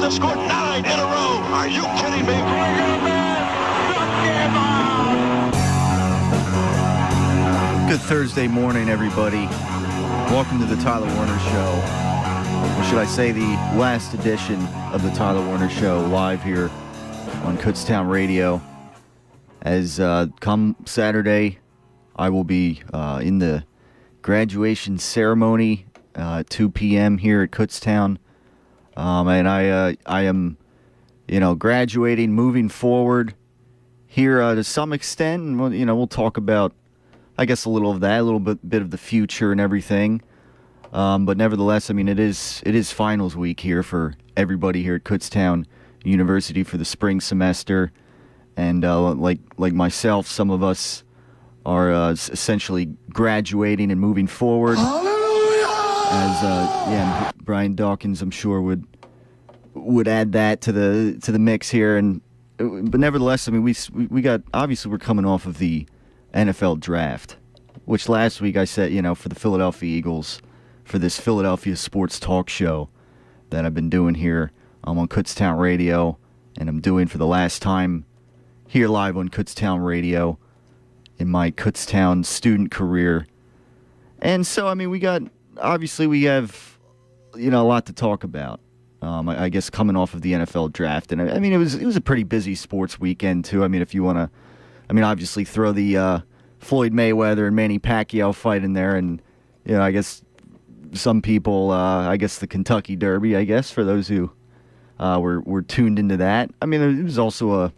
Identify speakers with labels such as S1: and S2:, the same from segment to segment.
S1: have scored 9 in a row. Are you kidding me? Bring it back.
S2: Good Thursday morning, everybody. Welcome to the Tyler Werner Show. Or should I say the last edition of the Tyler Werner Show, live here on Kutztown Radio. As come Saturday, I will be in the graduation ceremony at 2 p.m. here at Kutztown. And I am, graduating, moving forward here to some extent. And, we'll talk about, I guess, a little of that, a little bit of the future and everything. But nevertheless, it is finals week here for everybody here at Kutztown University for the spring semester. And like myself, some of us are essentially graduating and moving forward. As Brian Dawkins, I'm sure, would add that to the mix here. But nevertheless, we got, obviously we're coming off of the NFL draft, which last week I said, for the Philadelphia Eagles, for this Philadelphia sports talk show that I've been doing here on Kutztown Radio, and I'm doing for the last time here live on Kutztown Radio in my Kutztown student career. And so, we have, a lot to talk about. I guess coming off of the NFL draft, and it was a pretty busy sports weekend too. If you want to, obviously throw the Floyd Mayweather and Manny Pacquiao fight in there, and I guess some people, the Kentucky Derby, for those who were tuned into that. It was also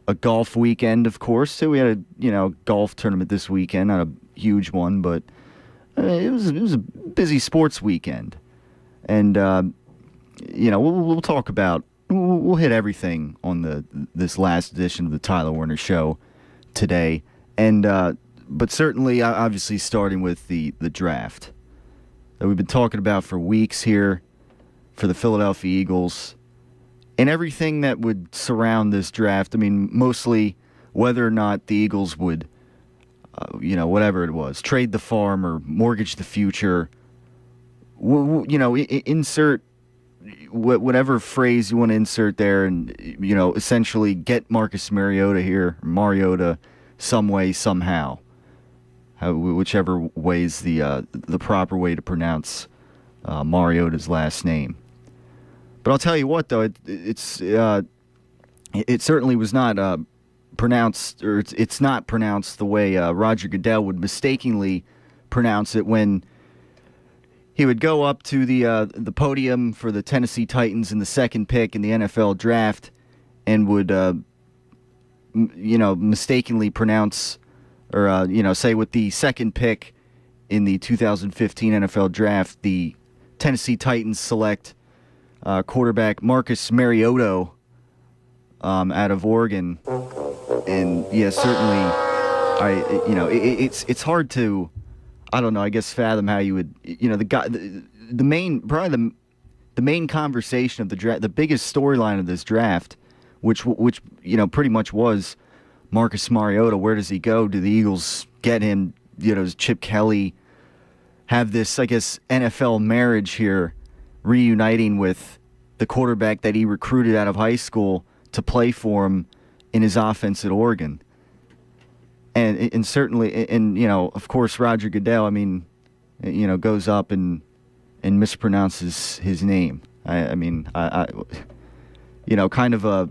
S2: a golf weekend, of course. So we had a golf tournament this weekend, not a huge one, but it was a busy sports weekend, and we'll talk about, we'll hit everything on this last edition of the Tyler Werner Show today, and but certainly, obviously, starting with the draft that we've been talking about for weeks here for the Philadelphia Eagles, and everything that would surround this draft. Mostly whether or not the Eagles would, whatever it was, trade the farm or mortgage the future. Insert whatever phrase you want to insert there, and essentially get Marcus Mariota some way, somehow. Whichever way is the proper way to pronounce Mariota's last name. But I'll tell you what, though, it certainly was not pronounced, or it's not pronounced the way Roger Goodell would mistakenly pronounce it when he would go up to the podium for the Tennessee Titans in the second pick in the NFL draft, and would mistakenly pronounce, or say with the second pick in the 2015 NFL draft, the Tennessee Titans select quarterback Marcus Mariota out of Oregon. And certainly, it's hard to, fathom how you would, the main conversation of the draft, the biggest storyline of this draft, which pretty much was Marcus Mariota. Where does he go? Do the Eagles get him? Does Chip Kelly have this, NFL marriage here, reuniting with the quarterback that he recruited out of high school to play for him in his offense at Oregon? And certainly, of course, Roger Goodell, goes up and mispronounces his name. Kind of a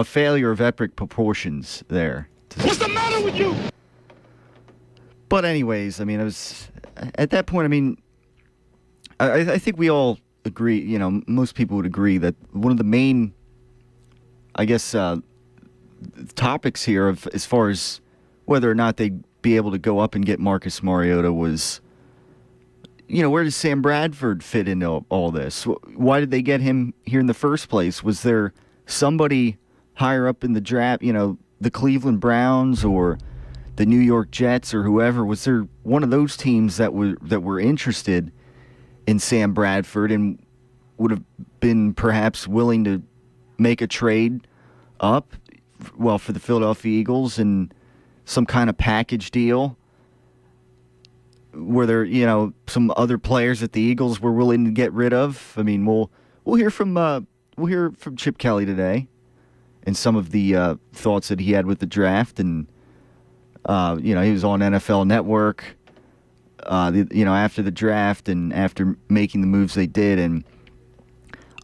S2: failure of epic proportions there.
S1: What's the matter with you?
S2: But anyways, it was, at that point, I think we all agree, most people would agree that one of the main, topics here as far as whether or not they'd be able to go up and get Marcus Mariota was, where does Sam Bradford fit into all this? Why did they get him here in the first place? Was there somebody higher up in the draft, the Cleveland Browns or the New York Jets or whoever? Was there one of those teams that were interested in Sam Bradford and would have been perhaps willing to make a trade up, for the Philadelphia Eagles and some kind of package deal? Were there, some other players that the Eagles were willing to get rid of? We'll hear from we'll hear from Chip Kelly today and some of the thoughts that he had with the draft. And, he was on NFL Network, after the draft and after making the moves they did. And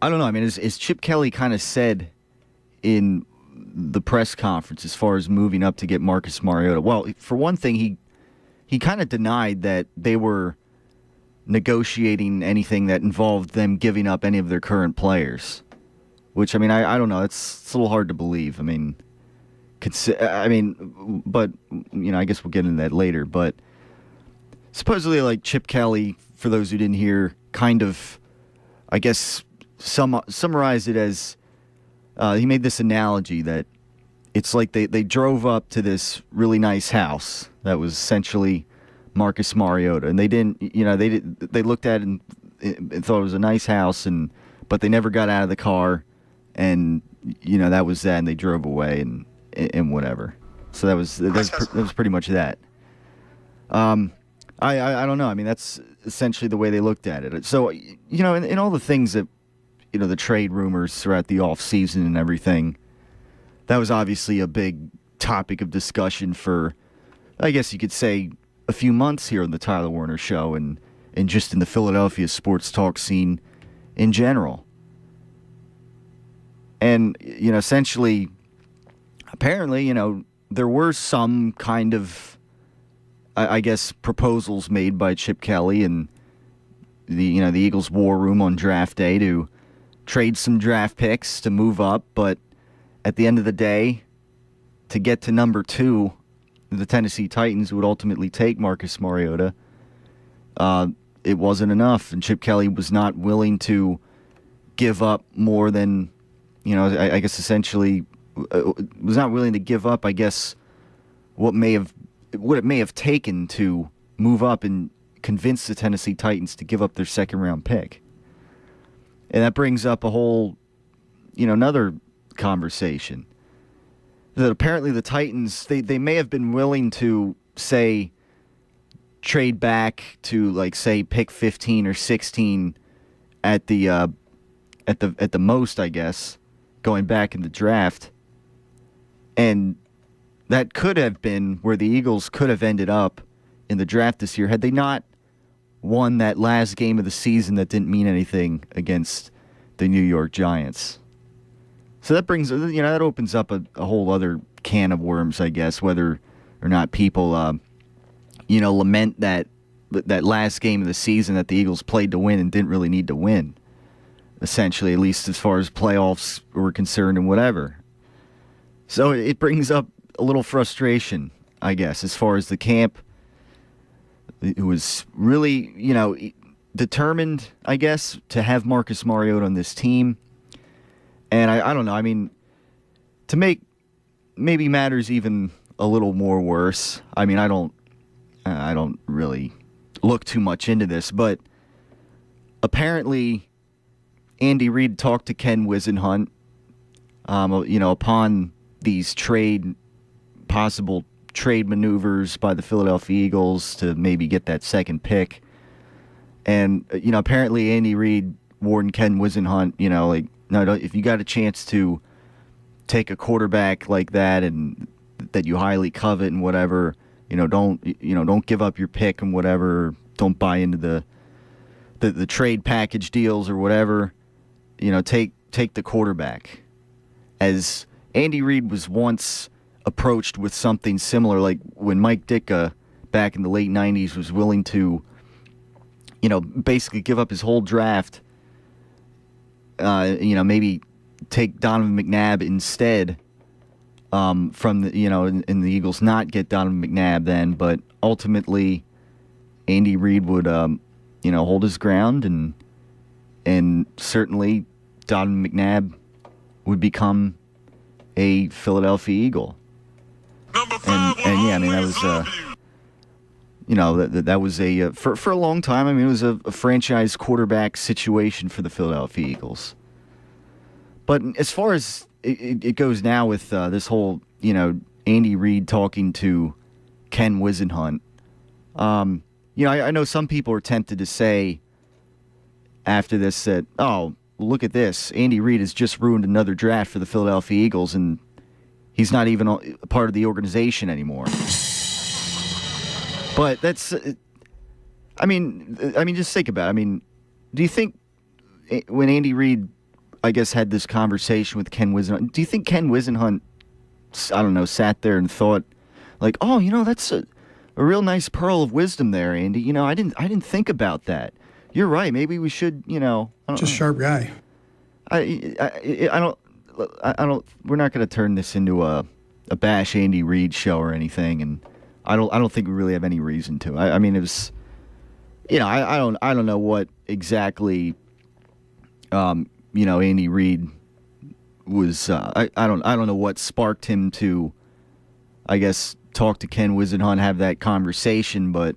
S2: I don't know. I mean, as Chip Kelly kind of said in the press conference as far as moving up to get Marcus Mariota, well, for one thing, he kind of denied that they were negotiating anything that involved them giving up any of their current players, which, I mean, I don't know. It's a little hard to believe. I mean, but, I guess we'll get into that later. But supposedly, like, Chip Kelly, for those who didn't hear, kind of, I guess, summarized it as he made this analogy that it's like they drove up to this really nice house that was essentially Marcus Mariota, and they didn't, they looked at it and thought it was a nice house, but they never got out of the car, and that was that, and they drove away and whatever. So that was pretty much that. I don't know. I mean, that's essentially the way they looked at it. So in all the things that the trade rumors throughout the off season and everything, that was obviously a big topic of discussion for, I guess you could say, a few months here on the Tyler Werner Show and just in the Philadelphia sports talk scene in general. And, essentially, apparently, there were some kind of, I guess, proposals made by Chip Kelly and the Eagles' war room on draft day to trade some draft picks to move up. But at the end of the day, to get to number 2, the Tennessee Titans would ultimately take Marcus Mariota. It wasn't enough, and Chip Kelly was not willing to give up more than, I guess essentially was not willing to give up, I guess, what it may have taken to move up and convince the Tennessee Titans to give up their second-round pick. And that brings up a whole, another conversation. That apparently the Titans, they may have been willing to, say, trade back to, like, say, pick 15 or 16 at the most, I guess, going back in the draft. And that could have been where the Eagles could have ended up in the draft this year had they not won that last game of the season that didn't mean anything against the New York Giants. So that brings, that opens up a whole other can of worms, I guess, whether or not people, lament that last game of the season that the Eagles played to win and didn't really need to win, essentially, at least as far as playoffs were concerned and whatever. So it brings up a little frustration, I guess, as far as the camp. It was really, determined, I guess, to have Marcus Mariota on this team. And I don't know. I mean, to make maybe matters even a little more worse. I mean, I don't really look too much into this, but apparently Andy Reid talked to Ken Wisenhunt, upon these possible trade maneuvers by the Philadelphia Eagles to maybe get that second pick. And, apparently Andy Reid warned Ken Wisenhunt, no, if you got a chance to take a quarterback like that and that you highly covet and whatever, don't give up your pick and whatever. Don't buy into the trade package deals or whatever. Take the quarterback. As Andy Reid was once approached with something similar, like when Mike Ditka back in the late 90s was willing to, basically give up his whole draft. Maybe take Donovan McNabb instead from the, and the Eagles not get Donovan McNabb then, but ultimately Andy Reid would, hold his ground and certainly Donovan McNabb would become a Philadelphia Eagle. And yeah, I mean, that was, that was for a long time, I mean, it was a franchise quarterback situation for the Philadelphia Eagles. But as far as it goes now with this whole, Andy Reid talking to Ken Wisenhunt, I know some people are tempted to say after this that, look at this. Andy Reid has just ruined another draft for the Philadelphia Eagles, and he's not even a part of the organization anymore. But that's, I mean, just think about it. I mean, do you think when Andy Reid, I guess, had this conversation with Ken Whisenhunt, do you think Ken Whisenhunt, I don't know, sat there and thought, like, oh, that's a real nice pearl of wisdom there, Andy. I didn't think about that. You're right. Maybe we should,
S3: Just sharp guy.
S2: I don't. We're not going to turn this into a bash Andy Reid show or anything, and I don't think we really have any reason to. I mean, it was, I don't know what exactly, Andy Reid was. I don't know what sparked him to, I guess, talk to Ken Whisenhunt, have that conversation, but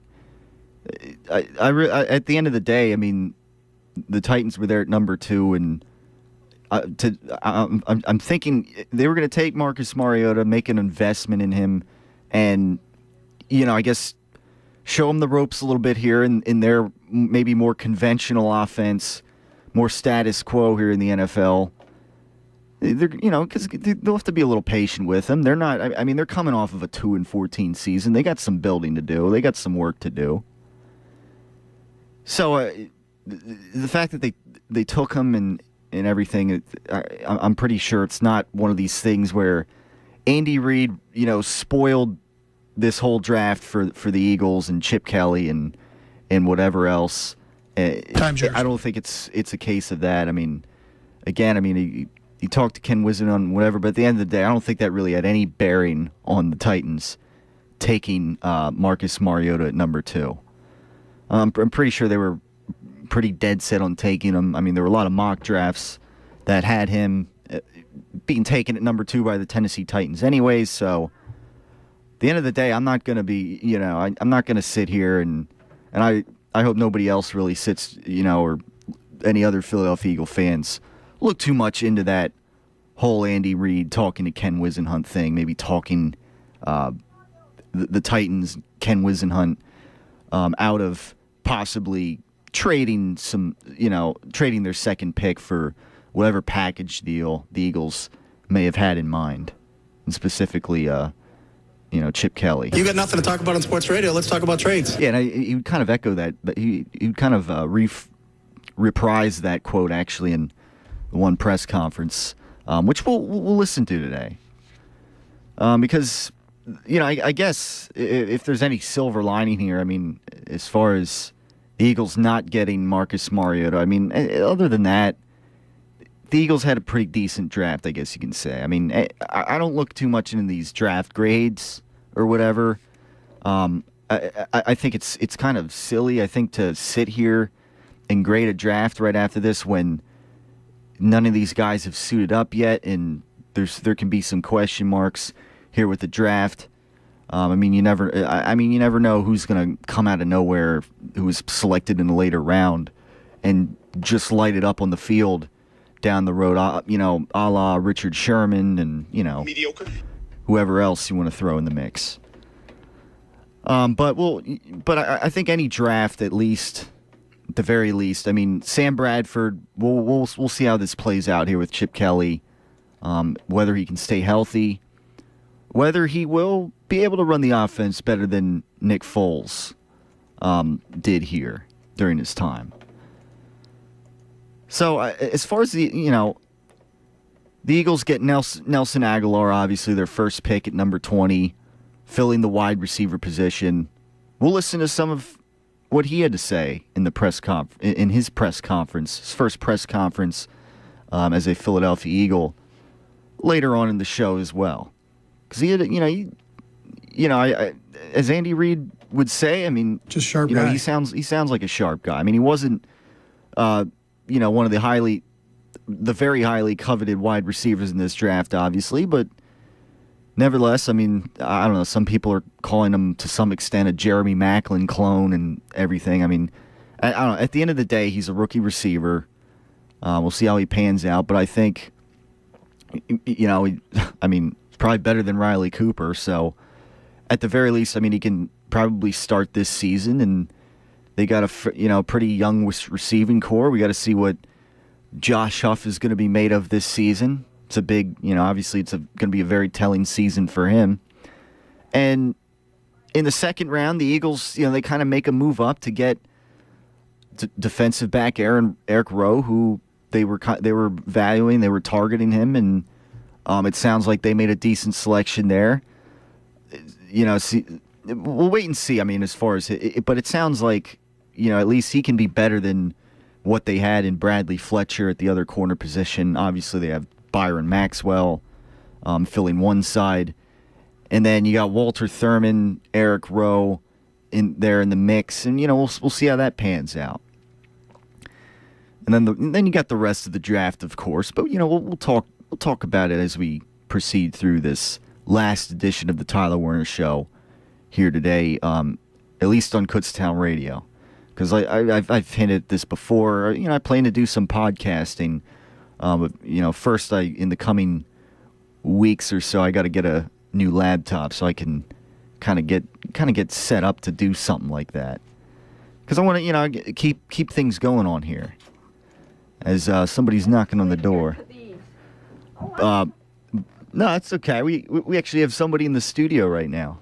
S2: at the end of the day, I mean, the Titans were there at number 2, and I'm thinking they were going to take Marcus Mariota, make an investment in him, and I guess show him the ropes a little bit here in their maybe more conventional offense, more status quo here in the NFL. They're because they'll have to be a little patient with him. They're not. I mean, they're coming off of a 2-14 season. They got some building to do. They got some work to do. So the fact that they took him and everything, I'm pretty sure it's not one of these things where Andy Reid, spoiled this whole draft for the Eagles and Chip Kelly and whatever else. I don't think it's a case of that. I mean, again, he talked to Ken Whisenhunt and whatever, but at the end of the day, I don't think that really had any bearing on the Titans taking Marcus Mariota at number 2. I'm pretty sure they were pretty dead set on taking him. I mean, there were a lot of mock drafts that had him being taken at number 2 by the Tennessee Titans anyways, so at the end of the day, I'm not going to be, I'm not going to sit here and I hope nobody else really sits, or any other Philadelphia Eagle fans look too much into that whole Andy Reid talking to Ken Whisenhunt thing, maybe talking the Titans, Ken Whisenhunt, out of possibly trading trading their second pick for whatever package deal the Eagles may have had in mind, and specifically, Chip Kelly.
S4: You got nothing to talk about on sports radio. Let's talk about trades.
S2: Yeah, and he would kind of echo that, but he would kind of reprise that quote actually in the one press conference, which we'll listen to today, because I guess if there's any silver lining here, I mean, as far as the Eagles not getting Marcus Mariota, I mean, other than that, the Eagles had a pretty decent draft, I guess you can say. I mean, I don't look too much into these draft grades or whatever. I think it's kind of silly, I think, to sit here and grade a draft right after this when none of these guys have suited up yet, and there can be some question marks here with the draft. I mean, you never know who's going to come out of nowhere, who was selected in a later round, and just light it up on the field down the road. A la Richard Sherman and
S1: Mediocre.
S2: whoever else you want to throw in the mix. But I think any draft, at the very least. I mean, Sam Bradford. We'll see how this plays out here with Chip Kelly. Whether he can stay healthy, whether he will be able to run the offense better than Nick Foles did here during his time. So as far as the Eagles get Nelson Aguilar, obviously their first pick at number 20, filling the wide receiver position. We'll listen to some of what he had to say in the in his press conference, his first press conference as a Philadelphia Eagle, later on in the show as well. Because he had, as Andy Reid would say, I mean,
S3: just sharp guy.
S2: He sounds like a sharp guy. I mean, he wasn't, one of the very highly coveted wide receivers in this draft, obviously, but nevertheless, I mean, I don't know. Some people are calling him to some extent a Jeremy Maclin clone and everything. I mean, I don't know. At the end of the day, he's a rookie receiver. We'll see how he pans out, but I think, probably better than Riley Cooper. So, at the very least, I mean, he can probably start this season, and they got a pretty young receiving core. We got to see what Josh Huff is going to be made of this season. It's a big, obviously it's going to be a very telling season for him. And in the second round, the Eagles, they kind of make a move up to get defensive back Eric Rowe, who they were valuing, they were targeting him, and it sounds like they made a decent selection there. We'll wait and see. I mean, as far as but it sounds like at least he can be better than what they had in Bradley Fletcher at the other corner position. Obviously, they have Byron Maxwell filling one side, and then you got Walter Thurman, Eric Rowe in there in the mix, and we'll see how that pans out. And then you got the rest of the draft, of course. But we'll talk about it as we proceed through this last edition of the Tyler Werner Show here today, at least on Kutztown Radio. Because I've hinted this before. I plan to do some podcasting. But, first in the coming weeks or so, I got to get a new laptop so I can kind of get set up to do something like that. Because I want to keep things going on here. As somebody's knocking on the door. No, it's okay. We actually have somebody in the studio right now.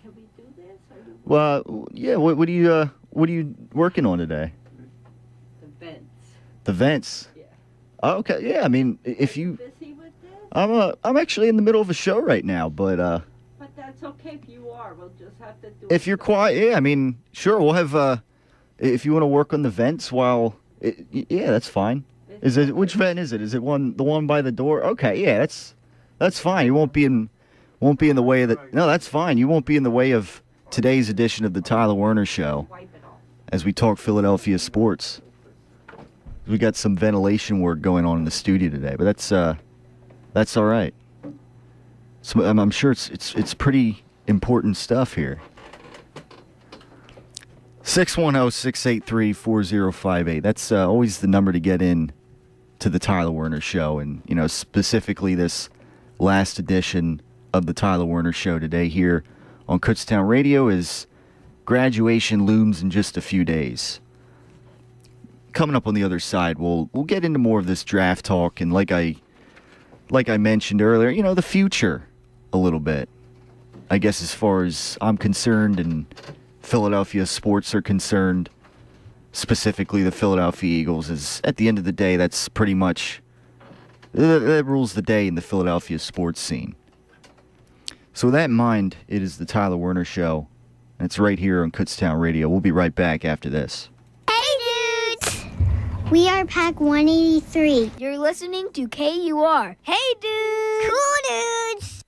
S3: Can we do this?
S2: Well, yeah. What are you working on today?
S3: The vents.
S2: The vents.
S3: Yeah.
S2: Oh, okay. Yeah. I mean, if you.
S3: Busy with this?
S2: I'm actually in the middle of a show right now, but.
S3: But that's okay if you are. We'll just have to do.
S2: If you're quiet, yeah. I mean, sure. We'll have. If you want to work on the vents while. Yeah, that's fine. Is it which vent is it? Is it the one by the door? Okay, yeah, that's fine. You won't be in the way of the. No, that's fine. You won't be in the way of today's edition of the Tyler Werner Show as we talk Philadelphia sports. We got some ventilation work going on in the studio today, but that's all right. So I'm sure it's pretty important stuff here. 610-683-4058. That's always the number to get in to the Tyler Werner Show. And, specifically this last edition of the Tyler Werner Show today here on Kutztown Radio is graduation looms in just a few days. Coming up on the other side, we'll get into more of this draft talk. And like I mentioned earlier, the future a little bit. I guess as far as I'm concerned and Philadelphia sports are concerned, specifically the Philadelphia Eagles, is at the end of the day, that's pretty much that rules the day in the Philadelphia sports scene. So with that in mind, it is the Tyler Werner Show, and it's right here on Kutztown Radio. We'll be right back after this.
S5: Hey, dudes! We are Pack 183.
S6: You're listening to KUR. Hey, dudes!
S5: Cool dudes!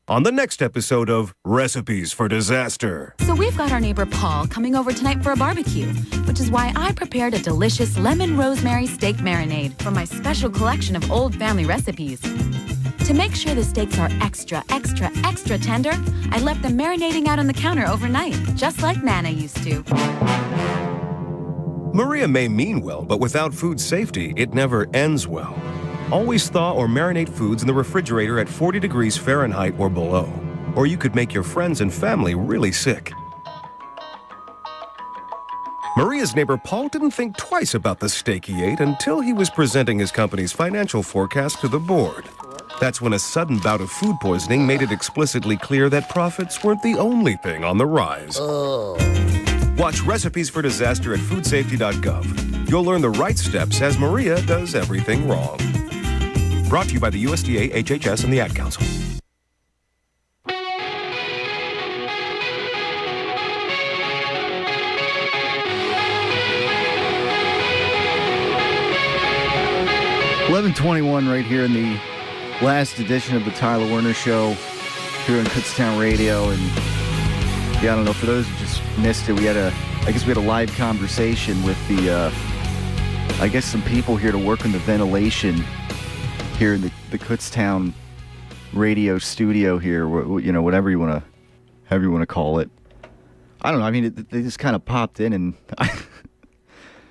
S7: On the next episode of Recipes for Disaster.
S8: So we've got our neighbor Paul coming over tonight for a barbecue, which is why I prepared a delicious lemon rosemary steak marinade from my special collection of old family recipes. To make sure the steaks are extra, extra, extra tender, I left them marinating out on the counter overnight, just like Nana used to.
S7: Maria may mean well, but without food safety, it never ends well. Always thaw or marinate foods in the refrigerator at 40 degrees Fahrenheit or below, or you could make your friends and family really sick. Maria's neighbor Paul didn't think twice about the steak he ate until he was presenting his company's financial forecast to the board. That's when a sudden bout of food poisoning made it explicitly clear that profits weren't the only thing on the rise. Watch Recipes for Disaster at foodsafety.gov. You'll learn the right steps as Maria does everything wrong. Brought to you by the USDA, HHS, and the Ad Council.
S2: $11:21 right here in the last edition of the Tyler Werner Show here on Kutztown Radio. And yeah, I don't know, for those who just missed it, we had a live conversation with some people here to work on the ventilation here in the Kutztown Radio studio here, however you want to call it. I don't know. I mean, they just kind of popped in and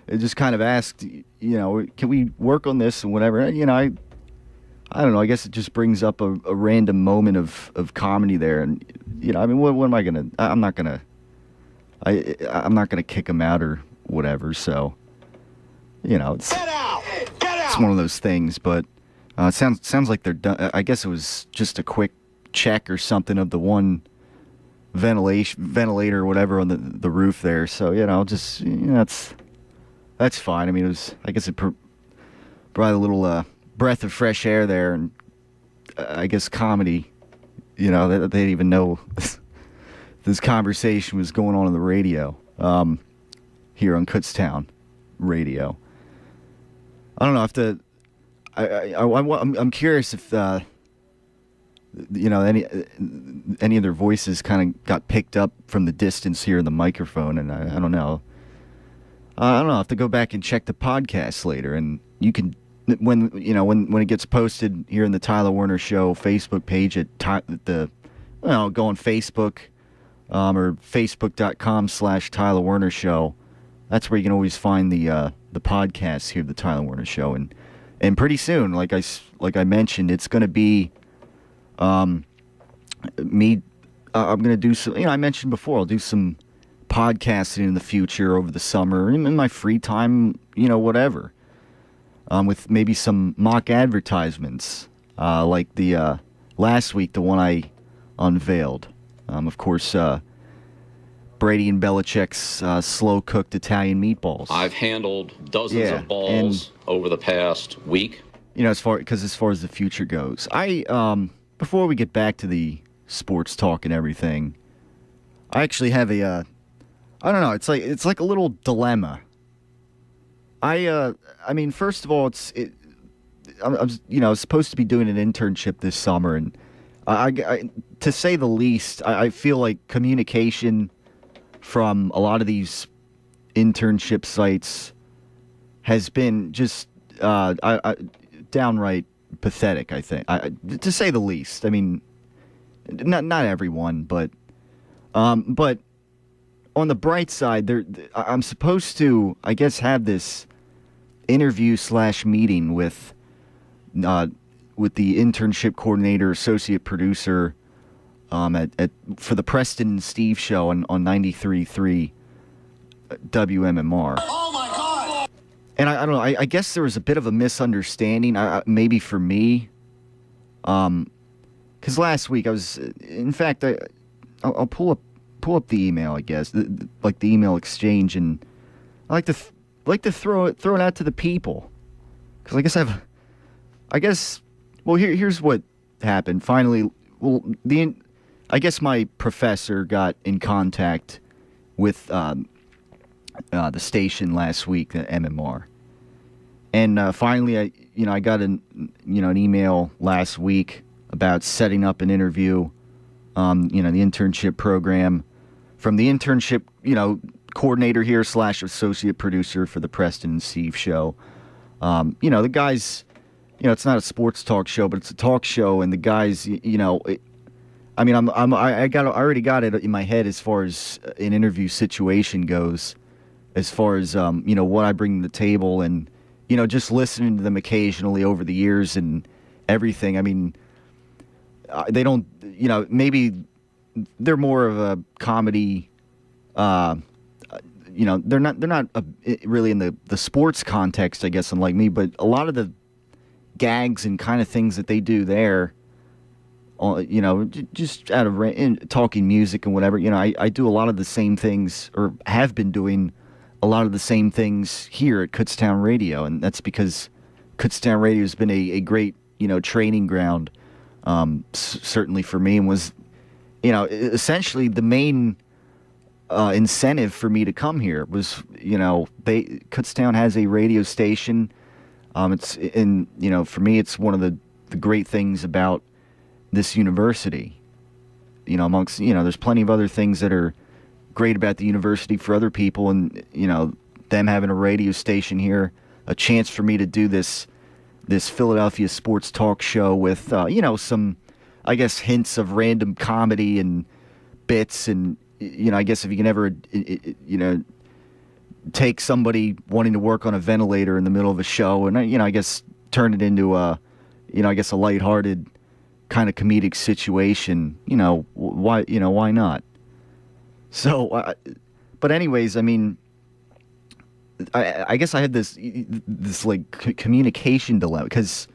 S2: it just kind of asked, can we work on this and whatever. I don't know. I guess it just brings up a random moment of comedy there, and I mean, what am I gonna? I'm not gonna kick them out or whatever. So it's one of those things. But sounds like they're done. I guess it was just a quick check or something of the one ventilator or whatever on the roof there. So that's fine. I mean, it was, I guess it brought a little breath of fresh air there, and I guess comedy. They didn't even know this conversation was going on the radio here on Kutztown Radio. I don't know if I'm curious if any of their voices kind of got picked up from the distance here in the microphone, and I don't know. I don't know. I have to go back and check the podcast later, and you can when it gets posted here in the Tyler Werner Show Facebook page at go on Facebook or facebook.com/Tyler Werner Show. That's where you can always find the podcast here, the Tyler Werner Show, and pretty soon, like I mentioned, it's going to be me. I'm going to do some. I mentioned before, I'll do some podcasting in the future over the summer in my free time, whatever, with maybe some mock advertisements like the last week, the one I unveiled. Of course, Brady and Belichick's slow-cooked Italian meatballs.
S9: I've handled dozens of balls over the past week.
S2: As far as the future goes, before we get back to the sports talk and everything, I actually have I don't know. It's like a little dilemma. I mean, first of all, I was supposed to be doing an internship this summer, and I to say the least, I feel like communication from a lot of these internship sites has been just downright pathetic. I think, to say the least. I mean, not everyone, but on the bright side, I'm supposed to, I guess, have this interview / meeting with the internship coordinator, associate producer, for the Preston and Steve show on 93.3 WMMR.
S1: Oh my God!
S2: And I don't know. I guess there was a bit of a misunderstanding, maybe for me, because last week I was, in fact, I'll pull up the email, I guess, like the email exchange, and I like to throw it out to the people, because I guess here's what happened. Finally, I guess my professor got in contact with the station last week, the MMR, and finally I got an email last week about setting up an interview, the internship program, from the internship, coordinator here / associate producer for the Preston and Steve show. The guys, it's not a sports talk show, but it's a talk show, and the guys, I already got it in my head as far as an interview situation goes, as far as what I bring to the table, and just listening to them occasionally over the years and everything. I mean, they don't, maybe they're more of a comedy. They're not really in the sports context, I guess, unlike me. But a lot of the gags and kind of things that they do there, just out of talking music and whatever. I do a lot of the same things, or have been doing a lot of the same things here at Kutztown Radio, and that's because Kutztown Radio has been a great training ground, certainly for me, and was essentially the main incentive for me to come here was, Kutztown has a radio station. For me, it's one of the great things about this university. Amongst, there's plenty of other things that are great about the university for other people, and, them having a radio station here, a chance for me to do this Philadelphia sports talk show with, some, I guess, hints of random comedy and bits, and I guess if you can ever take somebody wanting to work on a ventilator in the middle of a show, and I guess turn it into a lighthearted kind of comedic situation, why not? So, but anyways, I mean, I guess I had this like communication dilemma because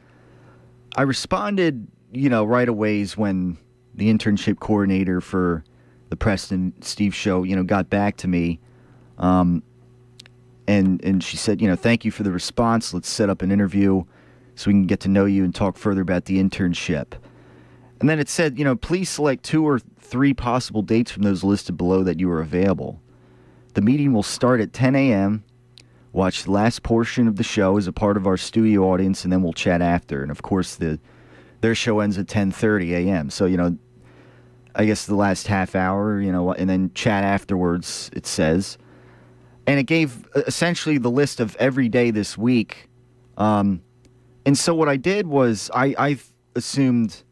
S2: I responded, right away when the internship coordinator for the Preston Steve show, got back to me, and she said, thank you for the response. Let's set up an interview so we can get to know you and talk further about the internship. And then it said, please select 2 or 3 possible dates from those listed below that you are available. The meeting will start at 10 a.m. Watch the last portion of the show as a part of our studio audience, and then we'll chat after. And, of course, their show ends at 10:30 a.m. So, I guess the last half hour, and then chat afterwards, it says. And it gave essentially the list of every day this week. And so what I did was I assumed,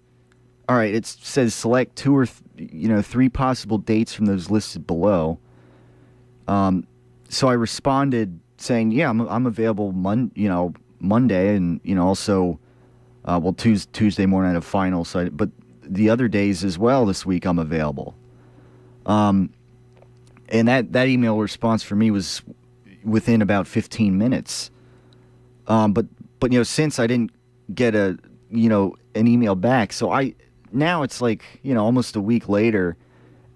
S2: all right, it says select 2 or 3 possible dates from those listed below. So I responded saying, yeah, I'm available Monday and also Tuesday morning at a final. But the other days as well this week I'm available. And that email response for me was within about 15 minutes. But since I didn't get an email back, so now it's like, almost a week later,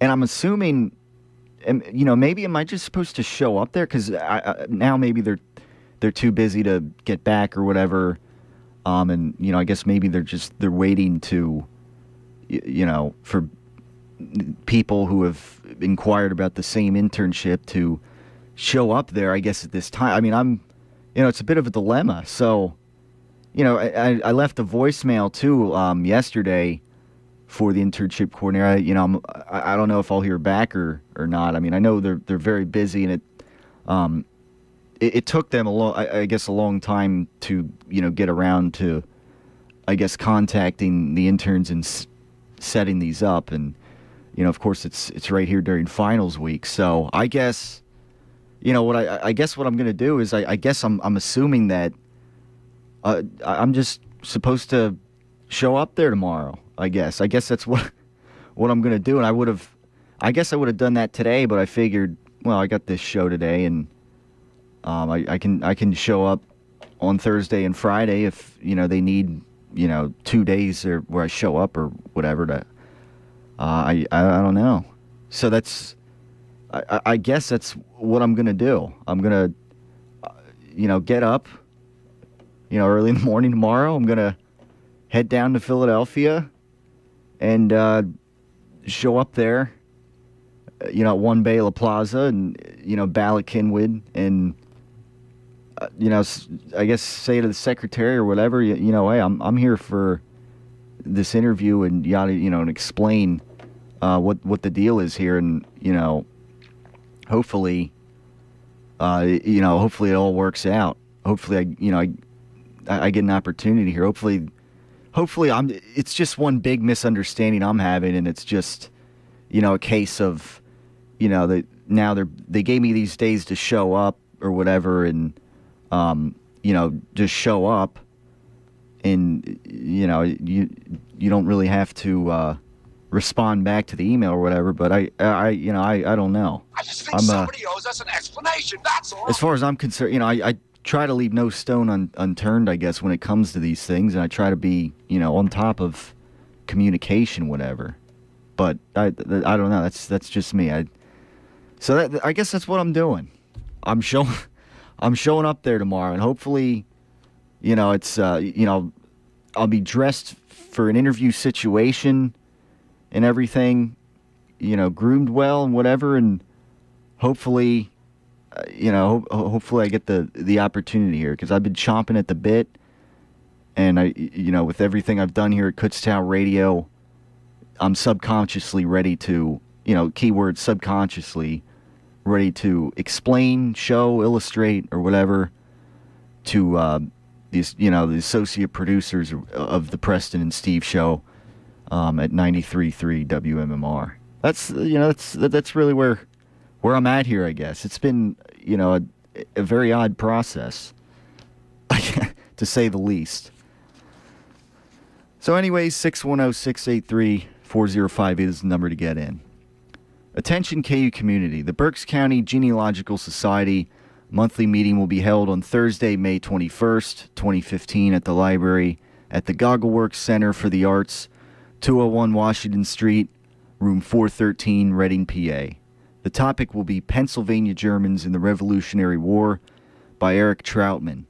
S2: and I'm assuming, maybe am I just supposed to show up there? Because now maybe they're too busy to get back or whatever. And, I guess maybe they're waiting to, for people who have inquired about the same internship to show up there, I guess, at this time. I mean, it's a bit of a dilemma. So, I left a voicemail too yesterday for the internship coordinator. I don't know if I'll hear back or not. I mean, I know they're very busy, and it took them a long time to get around to, I guess, contacting the interns and setting these up. And of course it's right here during finals week. So I guess what I guess what I'm gonna do is I guess I'm assuming that I'm just supposed to show up there tomorrow. I guess that's what I'm gonna do. And I would have done that today, but I figured, well, I got this show today, and I can show up on Thursday and Friday if they need 2 days or where I show up or whatever. To I don't know. So I guess that's what I'm gonna do. I'm gonna get up early in the morning tomorrow. I'm gonna head down to Philadelphia and show up there at One Bala Plaza and Bala Kinwood, and I guess say to the secretary or whatever, hey, I'm here for this interview, and yada, and explain what the deal is here, and hopefully it all works out. Hopefully I get an opportunity here. Hopefully it's just one big misunderstanding I'm having, and it's just a case of they gave me these days to show up or whatever, and just show up, and you don't really have to respond back to the email or whatever. But I don't know.
S1: I just think somebody owes us an explanation. That's all.
S2: As far as I'm concerned, I try to leave no stone unturned, I guess, when it comes to these things, and I try to be on top of communication, whatever. But I don't know. That's just me. I guess that's what I'm doing. I'm showing up there tomorrow, and hopefully, it's I'll be dressed for an interview situation and everything, groomed well and whatever, and hopefully, hopefully I get the opportunity here, because I've been chomping at the bit, and with everything I've done here at Kutztown Radio, I'm subconsciously ready to, keyword subconsciously, ready to explain, show, illustrate, or whatever to these, the associate producers of the Preston and Steve show at 93.3 WMMR. That's really where I'm at here, I guess. It's been, a very odd process, to say the least. So anyways, 610-683-4058 is the number to get in. Attention KU community. The Berks County Genealogical Society Monthly meeting will be held on Thursday, May 21st, 2015 at the library at the Goggleworks Center for the Arts, 201 Washington Street, room 413, Reading, PA. The topic will be Pennsylvania Germans in the Revolutionary War by Eric Troutman.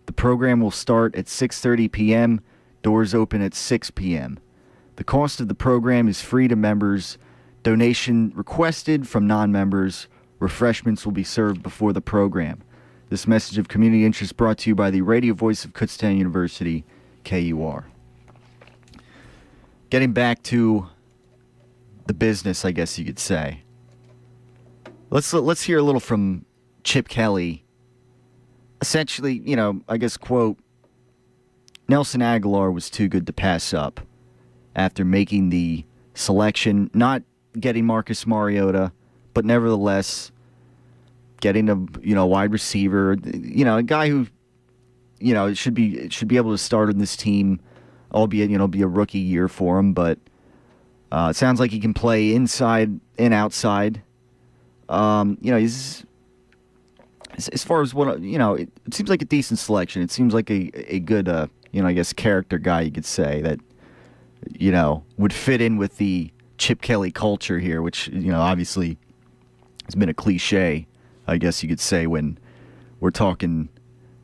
S2: The program will start at 6:30 p.m., doors open at 6 p.m. The cost of the program is free to members. Donation requested from non-members. Refreshments will be served before the program. This message of community interest brought to you by the radio voice of Kutztown University, KUR. Getting back to the business, I guess you could say. Let's hear a little from Chip Kelly. Essentially, I guess, quote, Nelson Aguilar was too good to pass up after making the selection, not getting Marcus Mariota, but nevertheless getting a wide receiver, a guy who should be able to start on this team, albeit be a rookie year for him, but it sounds like he can play inside and outside. He's as far as what it seems like a decent selection. It seems like a good I guess character guy, you could say, that would fit in with the Chip Kelly culture here, which obviously has been a cliche, I guess you could say, when we're talking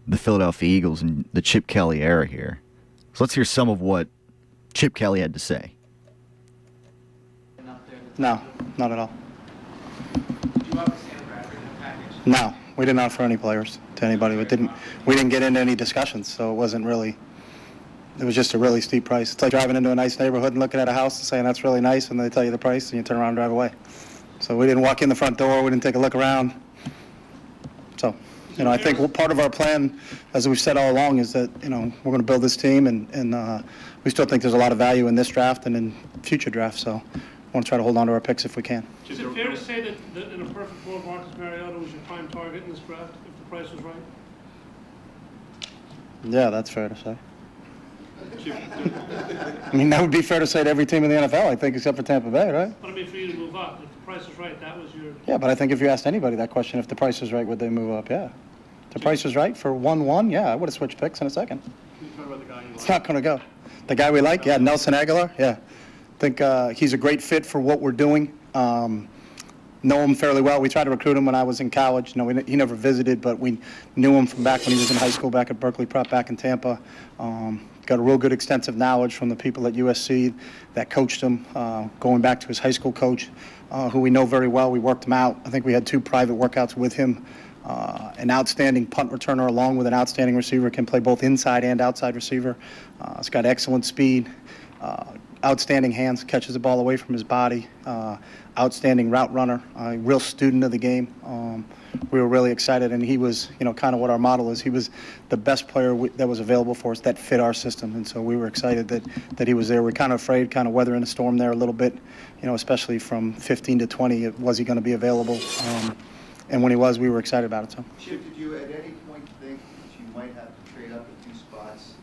S2: the Philadelphia Eagles and the Chip Kelly era here. So let's hear some of what Chip Kelly had to say.
S4: No, not at all. No, we didn't offer any players to anybody. We didn't get into any discussions, so it wasn't really. It was just a really steep price. It's like driving into a nice neighborhood and looking at a house and saying that's really nice, and they tell you the price, and you turn around and drive away. So we didn't walk in the front door. We didn't take a look around. So, I think part of our plan, as we've said all along, is that we're going to build this team, and we still think there's a lot of value in this draft and in future drafts. So, I want to try to hold on to our picks if we can.
S10: Is it fair to say that in a perfect world, Marcus Mariota was your prime target in this draft if the price was right?
S4: Yeah, that's fair to say. I mean, that would be fair to say to every team in the NFL, I think, except for Tampa Bay, right?
S10: But I mean, for you to move up, if the price is right, that was your...
S4: Yeah, but I think if you asked anybody that question, if the price is right, would they move up? Yeah. If the price is right for 1-1, yeah, I would have switched picks in a second. It's not going to go. The guy we like, yeah, Nelson Aguilar, yeah. I think he's a great fit for what we're doing. Know him fairly well. We tried to recruit him when I was in college. He never visited, but we knew him from back when he was in high school, back at Berkeley Prep, back in Tampa. Got a real good extensive knowledge from the people at USC that coached him, going back to his high school coach, who we know very well. We worked him out. I think we had 2 private workouts with him. An outstanding punt returner along with an outstanding receiver, can play both inside and outside receiver. He's got excellent speed, outstanding hands, catches the ball away from his body, outstanding route runner, a real student of the game. We were really excited, and he was, kind of what our model is. He was the best player that was available for us that fit our system, and so we were excited that he was there. We're kind of afraid, kind of weathering the storm there a little bit, especially from 15 to 20. Was he going to be available? And when he was, we were excited about it. So.
S11: Chip, did you at any point think that you might have to trade up a few spots?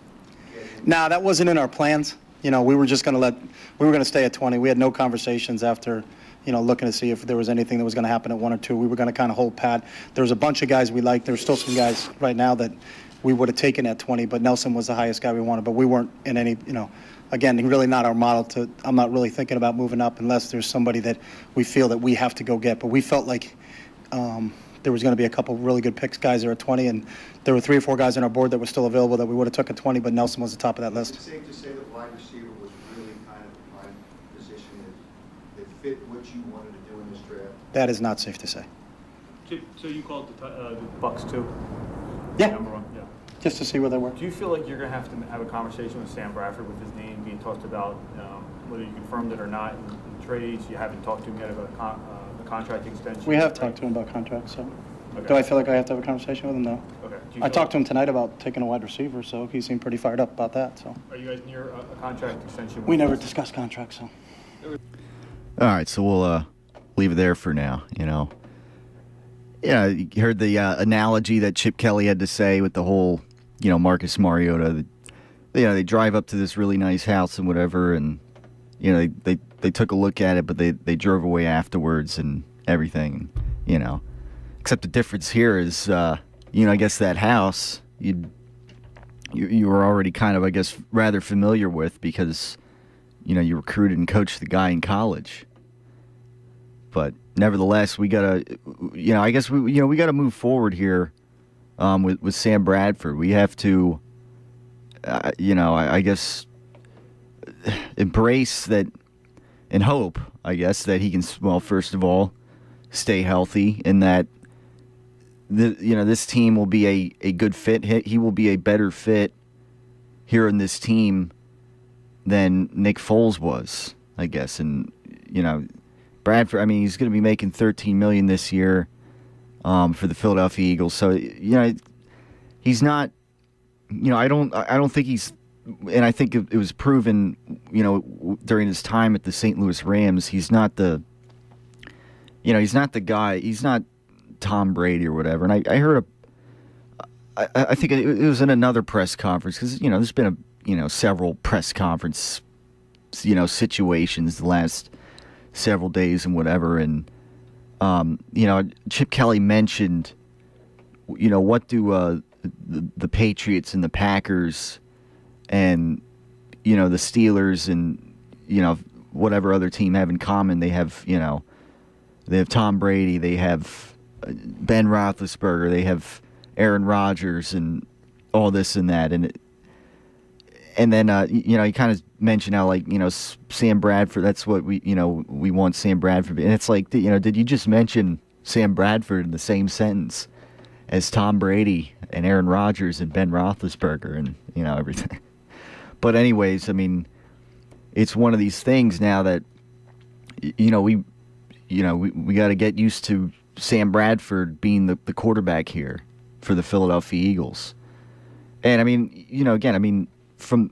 S4: Nah, that wasn't in our plans. We were just going to stay at 20. We had no conversations after, looking to see if there was anything that was going to happen at 1 or 2. We were going to kind of hold pat. There was a bunch of guys we liked. There's still some guys right now that we would have taken at 20, but Nelson was the highest guy we wanted. But we weren't in any, again, really not our model I'm not really thinking about moving up unless there's somebody that we feel that we have to go get. But we felt like there was going to be a couple really good picks, guys there at 20, and there were 3 or 4 guys on our board that were still available that we would have took at 20, but Nelson was the top of that list.
S11: Is it safe to say that wide receiver was really kind of a prime position that fit what you wanted to do in this draft?
S4: That is not safe to say.
S10: So you called the Bucks too?
S4: Yeah.
S10: Number 1, yeah.
S4: Just to see where they were.
S12: Do you feel like you're going to have to have a conversation with Sam Bradford with his name being talked about, whether you confirmed it or not in trades? You haven't talked to him yet about a contract extension?
S4: We have talked to him about contracts, so.
S12: Okay.
S4: Do I feel like I have to have a conversation with him? No.
S12: Okay.
S4: I talked to him tonight about taking a wide receiver, so he seemed pretty fired up about that. So.
S12: Are you guys near a contract extension?
S4: We never discussed contracts, so.
S2: All right, so we'll leave it there for now. Yeah, you heard the analogy that Chip Kelly had to say with the whole, Marcus Mariota. They drive up to this really nice house and whatever, and they took a look at it, but they drove away afterwards and everything. Except the difference here is, I guess that house you were already kind of, I guess, rather familiar with because, you recruited and coached the guy in college. But nevertheless, we gotta, I guess we gotta move forward here, with Sam Bradford. We have to, I guess, embrace that and hope, I guess, that he can, first of all, stay healthy and that, this team will be a good fit. He will be a better fit here in this team than Nick Foles was, I guess. And, Bradford, he's going to be making $13 million this year for the Philadelphia Eagles. So, he's not, I don't think he's, and I think it was proven, during his time at the St. Louis Rams, he's not the guy, he's not Tom Brady or whatever. And I heard I think it was in another press conference because, there's been several press conference, situations the last several days and whatever. And, Chip Kelly mentioned, what do the Patriots and the Packers and, the Steelers and, whatever other team have in common. They have, they have Tom Brady, they have Ben Roethlisberger, they have Aaron Rodgers and all this and that. And then, he kind of mentioned how, Sam Bradford, that's what we want Sam Bradford. And it's like, did you just mention Sam Bradford in the same sentence as Tom Brady and Aaron Rodgers and Ben Roethlisberger and, everything? But anyways, it's one of these things now that, we got to get used to Sam Bradford being the quarterback here for the Philadelphia Eagles. And from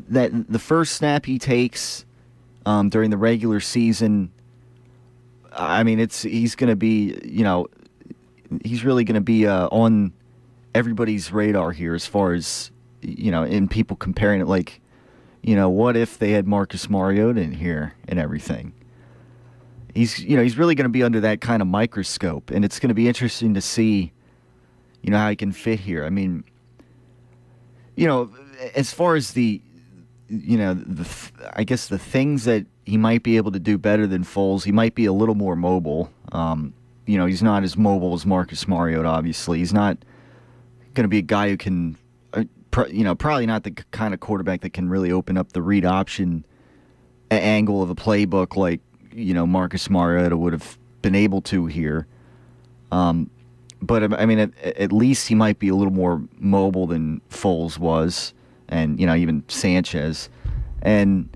S2: that, the first snap he takes during the regular season, he's going to be, he's really going to be on everybody's radar here as far as, in people comparing it what if they had Marcus Mariota in here and everything. He's really going to be under that kind of microscope, and it's going to be interesting to see, how he can fit here. As far as the I guess the things that he might be able to do better than Foles, he might be a little more mobile. He's not as mobile as Marcus Mariota, obviously. He's not going to be a guy who can, probably not the kind of quarterback that can really open up the read option angle of a playbook like, Marcus Mariota would have been able to here. But at least he might be a little more mobile than Foles was, and even Sanchez, and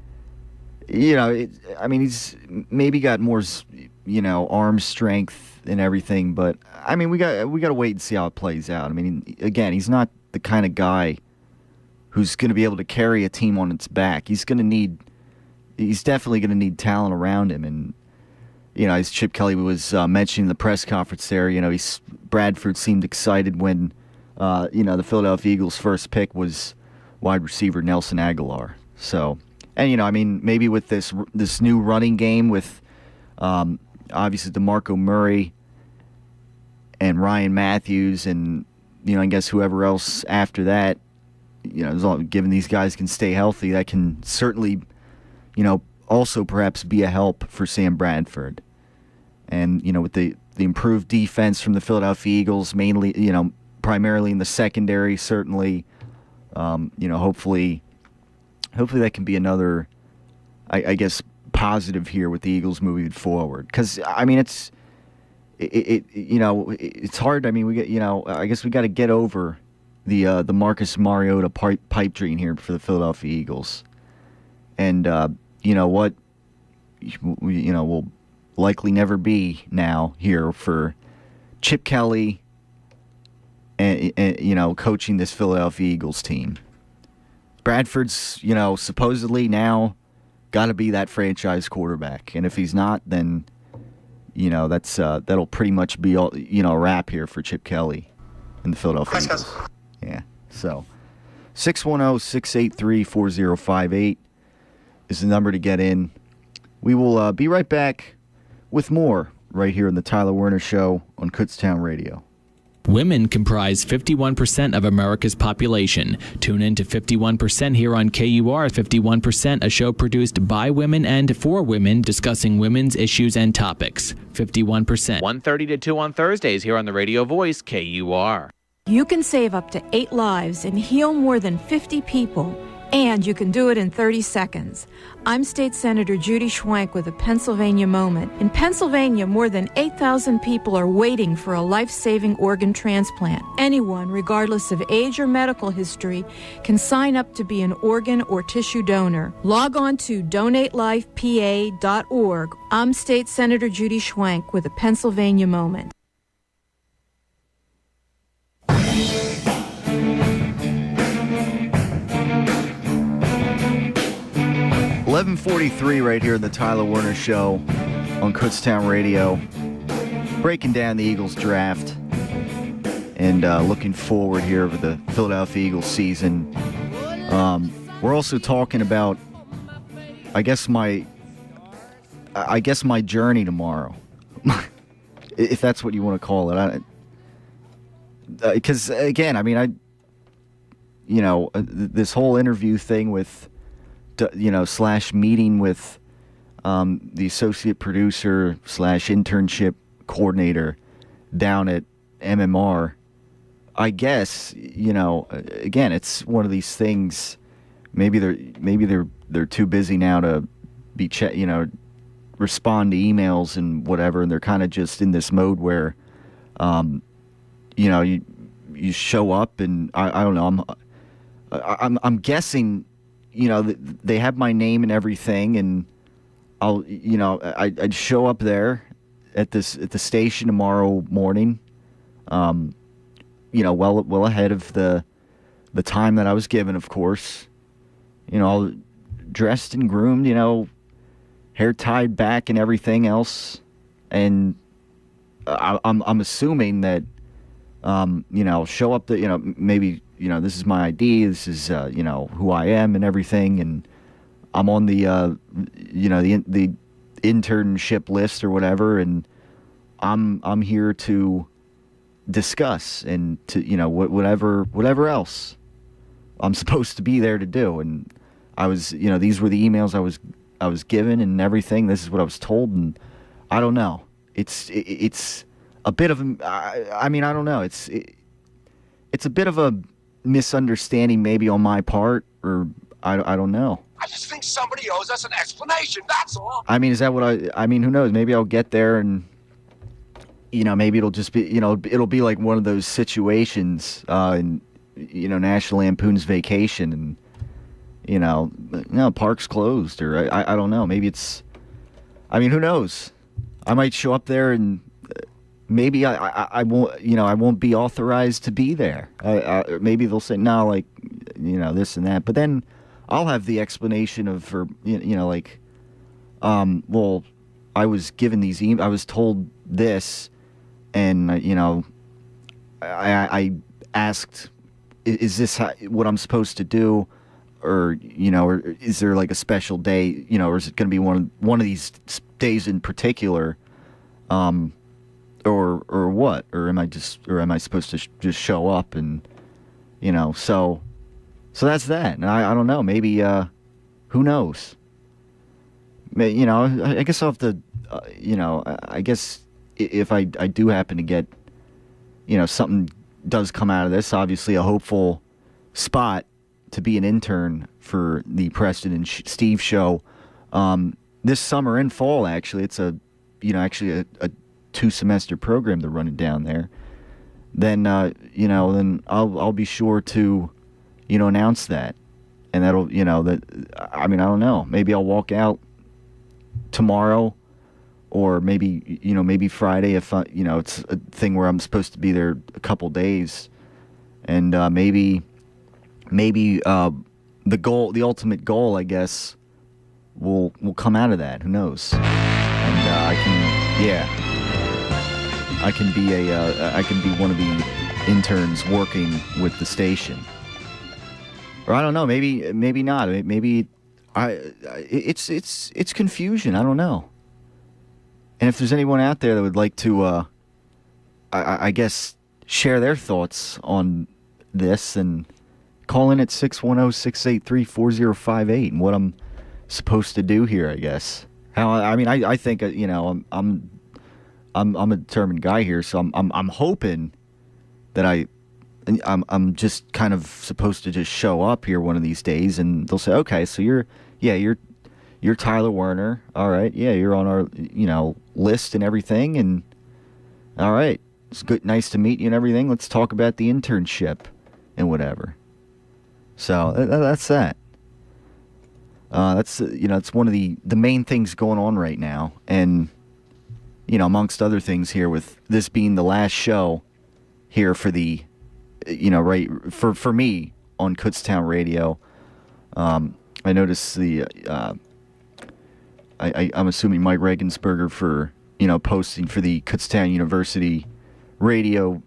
S2: he's maybe got more arm strength and everything. But we got to wait and see how it plays out. Again, he's not the kind of guy who's going to be able to carry a team on its back. He's definitely going to need talent around him. And, as Chip Kelly was mentioning in the press conference there, Bradford seemed excited when, the Philadelphia Eagles' first pick was wide receiver Nelson Aguilar. So, and, maybe with this new running game with, obviously, DeMarco Murray and Ryan Matthews and, I guess whoever else after that, given these guys can stay healthy, that can certainly also perhaps be a help for Sam Bradford. And, with the improved defense from the Philadelphia Eagles, mainly, primarily in the secondary, certainly, hopefully that can be another, I guess, positive here with the Eagles moving forward. Because, it's hard. We get, I guess we got to get over the Marcus Mariota pipe dream here for the Philadelphia Eagles. And, what will likely never be now here for Chip Kelly and coaching this Philadelphia Eagles team. Bradford's, supposedly now got to be that franchise quarterback. And if he's not, then, that's that'll pretty much be all, a wrap here for Chip Kelly and the Philadelphia Eagles. Yeah. So 610-683-4058 is the number to get in. We will be right back with more right here in the Tyler Werner Show on Kutztown Radio.
S13: Women comprise 51% of America's population. Tune in to 51% here on KUR. 51%, a show produced by women and for women, discussing women's issues and topics. 51%. 1:30 to 2 on Thursdays here on the radio voice, KUR.
S14: You can save up to 8 lives and heal more than 50 people, and you can do it in 30 seconds. I'm State Senator Judy Schwank with a Pennsylvania moment. In Pennsylvania, more than 8,000 people are waiting for a life-saving organ transplant. Anyone, regardless of age or medical history, can sign up to be an organ or tissue donor. Log on to donatelifepa.org. I'm State Senator Judy Schwank with a Pennsylvania moment.
S2: 11:43 right here in the Tyler Werner Show on Kutztown Radio. Breaking down the Eagles draft and looking forward here over the Philadelphia Eagles season. We're also talking about, I guess my journey tomorrow, if that's what you want to call it. Because again, I mean, this whole interview thing with, / meeting with the associate producer / internship coordinator down at MMR. I guess, again, it's one of these things. Maybe they're too busy now to be respond to emails and whatever, and they're kind of just in this mode where, you show up and I don't know. I'm guessing. They have my name and everything, and I'd show up there at the station tomorrow morning, well ahead of the time that I was given, of course. All dressed and groomed, hair tied back and everything else, and I'm assuming that show up maybe. This is my ID, this is, who I am and everything, and I'm on the internship list or whatever, and I'm here to discuss and to, whatever else I'm supposed to be there to do. And I was, these were the emails I was given and everything. This is what I was told, and I don't know. It's a bit of I don't know. It's a bit of a misunderstanding maybe on my part, or I don't know.
S1: I just think somebody owes us an explanation, that's all.
S2: I mean, is that what who knows? Maybe I'll get there and, maybe it'll just be, it'll be like one of those situations in, National Lampoon's Vacation, and, park's closed, or I don't know. Maybe it's, who knows? I might show up there and maybe I won't, I won't be authorized to be there. Maybe they'll say, no, this and that. But then I'll have the explanation of, well, I was given these I was told this, and, I asked, is this what I'm supposed to do? Or, or is there like a special day, or is it going to be one of these days in particular? Or what? Or am I supposed to just show up and, so that's that. And I don't know. Maybe, who knows? I guess I'll have to, I guess if I do happen to get, something does come out of this, obviously a hopeful spot to be an intern for the Preston and Steve show, this summer and fall. Actually, it's a 2-semester program they're running down there. Then then I'll be sure to announce that, and that'll I don't know, maybe I'll walk out tomorrow, or maybe maybe Friday if it's a thing where I'm supposed to be there a couple days, and maybe the ultimate goal, I guess, will come out of that. Who knows? And I can be one of the interns working with the station, or I don't know. Maybe not. Maybe it's confusion. I don't know. And if there's anyone out there that would like to, I guess, share their thoughts on this, and call in at 610-683-4058 and what I'm supposed to do here, I guess. I think, I'm a determined guy here, so I'm hoping that I'm just kind of supposed to just show up here one of these days, and they'll say, okay, so you're Tyler Werner, all right, yeah, you're on our list and everything, and all right, it's good, nice to meet you and everything. Let's talk about the internship and whatever. So that's that. That's it's one of the main things going on right now, and amongst other things here, with this being the last show here for the for me on Kutztown Radio. I noticed I'm assuming Mike Regensberger for posting for the Kutztown University Radio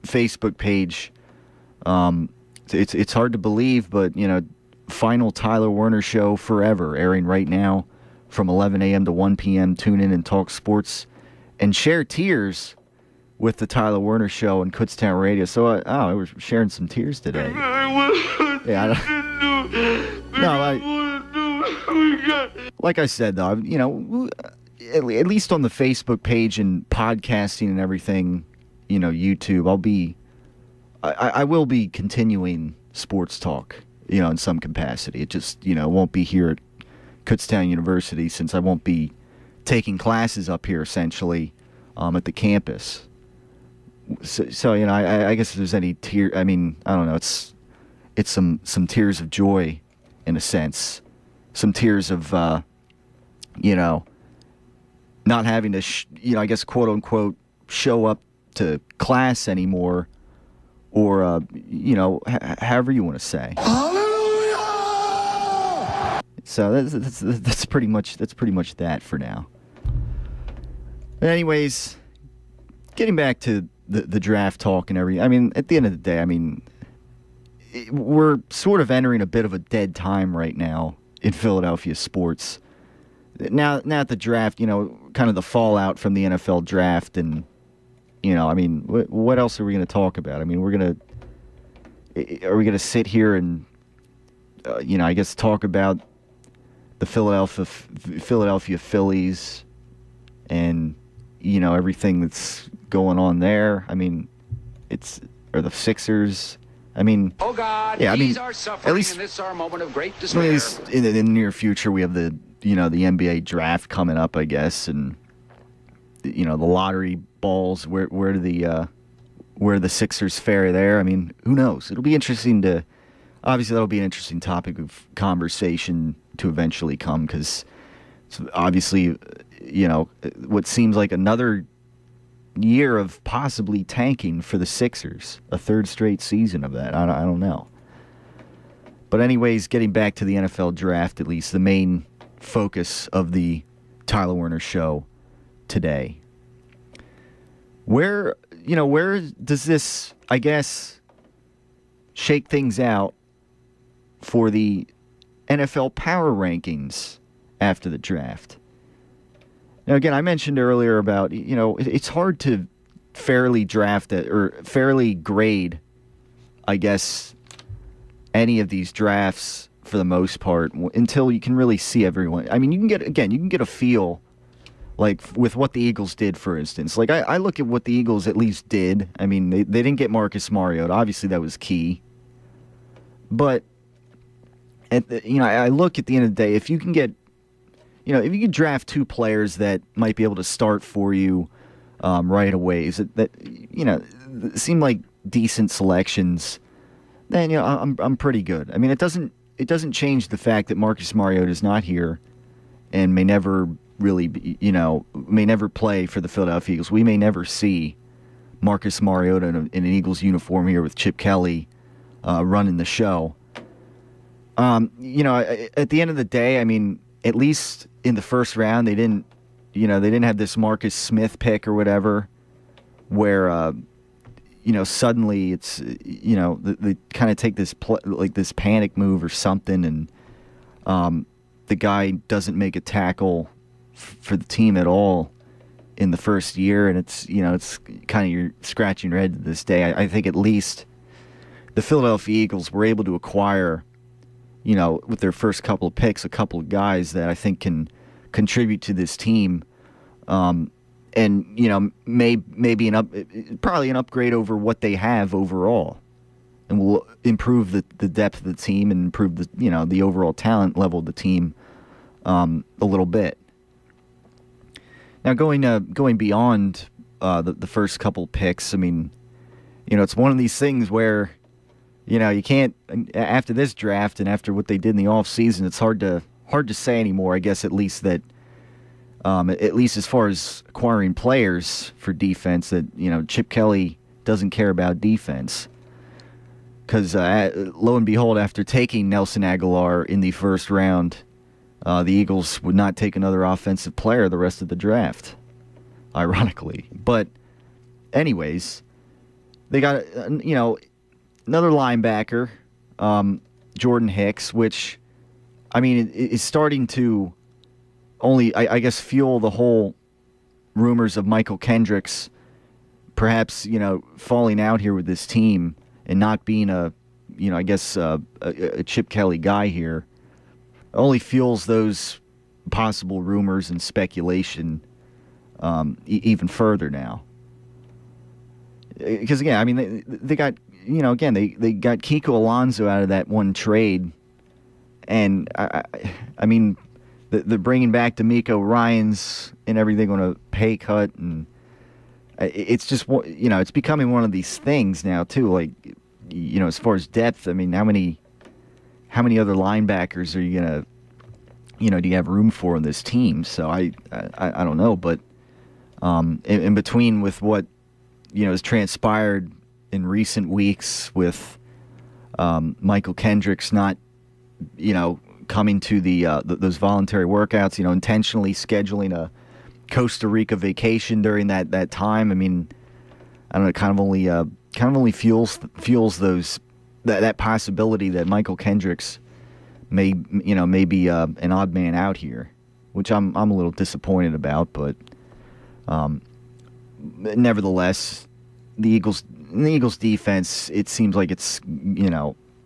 S2: Facebook page. It's hard to believe, but final Tyler Werner show forever, airing right now from 11 a.m. to 1 p.m. Tune in and talk sports and share tears with the Tyler Werner show on Kutztown Radio. So I was sharing some tears today. Like I said, though, at least on the Facebook page and podcasting and everything, YouTube, I will be continuing sports talk, in some capacity. It just, won't be here at Kutztown University, since I won't be taking classes up here, essentially, at the campus. So I guess if there's any tear, I don't know, it's some tears of joy, in a sense. Some tears of, not having to, I guess, quote unquote, show up to class anymore, or, however you want to say. Hallelujah! So that's pretty much that for now. But anyways, getting back to the draft talk and everything. At the end of the day, we're sort of entering a bit of a dead time right now in Philadelphia sports. Now at the draft, kind of the fallout from the NFL draft, and what else are we going to talk about? Are we going to sit here and I guess talk about the Philadelphia Phillies and everything that's going on there? Or the Sixers.
S15: Oh God, these are suffering,
S2: at least,
S15: and this is our moment of great despair.
S2: At least in the near future, we have the the NBA draft coming up, I guess, and the lottery balls. Where the Sixers fare there? Who knows? It'll be interesting to. Obviously, that'll be an interesting topic of conversation to eventually come, because obviously, what seems like another year of possibly tanking for the Sixers, a third straight season of that. I don't know. But anyways, getting back to the NFL draft, at least the main focus of the Tyler Werner show today. Where does this, I guess, shake things out for the NFL power rankings after the draft? Now, again, I mentioned earlier about, it's hard to fairly draft it or fairly grade, I guess, any of these drafts for the most part until you can really see everyone. You can get a feel, like with what the Eagles did, for instance. Like I look at what the Eagles at least did. They didn't get Marcus Mariota. Obviously, that was key. But I look at the end of the day, if you can get, if you could draft two players that might be able to start for you right away, that seem like decent selections, then I'm pretty good. It doesn't change the fact that Marcus Mariota is not here and may never really may never play for the Philadelphia Eagles. We may never see Marcus Mariota in an Eagles uniform here with Chip Kelly running the show. At the end of the day, at least in the first round, they didn't have this Marcus Smith pick or whatever, where suddenly it's they kind of take this this panic move or something, and the guy doesn't make a tackle for the team at all, in the first year, and it's kind of you're scratching your head to this day. I think at least the Philadelphia Eagles were able to acquire, with their first couple of picks, a couple of guys that I think can contribute to this team, and maybe probably an upgrade over what they have overall, and will improve the depth of the team and improve the overall talent level of the team a little bit. Now going beyond the first couple picks, I mean, it's one of these things where you can't, after this draft and after what they did in the offseason, it's hard to say anymore. I guess at least that at least as far as acquiring players for defense, that Chip Kelly doesn't care about defense. Because lo and behold, after taking Nelson Aguilar in the first round, the Eagles would not take another offensive player the rest of the draft, ironically. But anyways, they got another linebacker, Jordan Hicks, which, I mean, is starting to only, I guess, fuel the whole rumors of Michael Kendricks perhaps, falling out here with this team and not being a Chip Kelly guy here. Only fuels those possible rumors and speculation even further now. Because, again, I mean, they got, they got Kiko Alonso out of that one trade. And, I mean, they're bringing back D'Amico Ryans and everything on a pay cut. And it's just, it's becoming one of these things now, too. Like, as far as depth, I mean, how many other linebackers are you gonna, do you have room for in this team? So I don't know, but in between with what has transpired in recent weeks with Michael Kendricks not coming to those voluntary workouts, intentionally scheduling a Costa Rica vacation during that time. I mean, I don't know, kind of only fuels those. That possibility that Michael Kendricks may be an odd man out here, which I'm a little disappointed about, but nevertheless, the Eagles defense, it seems like it's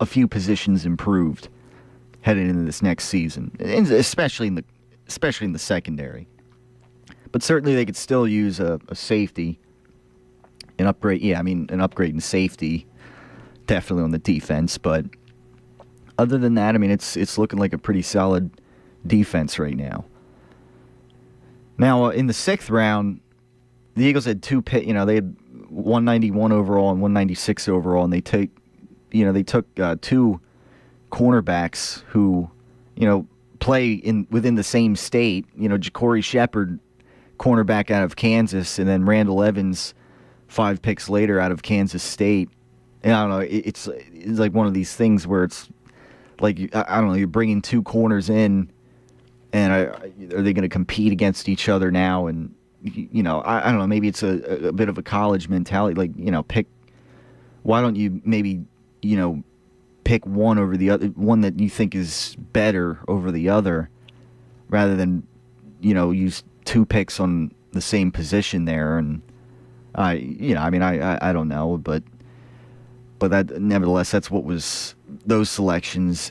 S2: a few positions improved heading into this next season, and especially in the secondary. But certainly they could still use a safety, an upgrade. Yeah, I mean an upgrade in safety. Definitely on the defense, but other than that, I mean, it's looking like a pretty solid defense right now. Now, in the 6th round, the Eagles had they had 191 overall and 196 overall, and they took two cornerbacks who, play within the same state. Ja'Cory Shepard, cornerback out of Kansas, and then Randall Evans, 5 picks later out of Kansas State. And I don't know, it's like one of these things where it's like, I don't know, you're bringing two corners in, and are they going to compete against each other now? And, I don't know, maybe it's a bit of a college mentality, like, why don't you maybe, pick one over the other, one that you think is better over the other, rather than, use 2 picks on the same position there. And, I don't know, but that, nevertheless, that's what was those selections.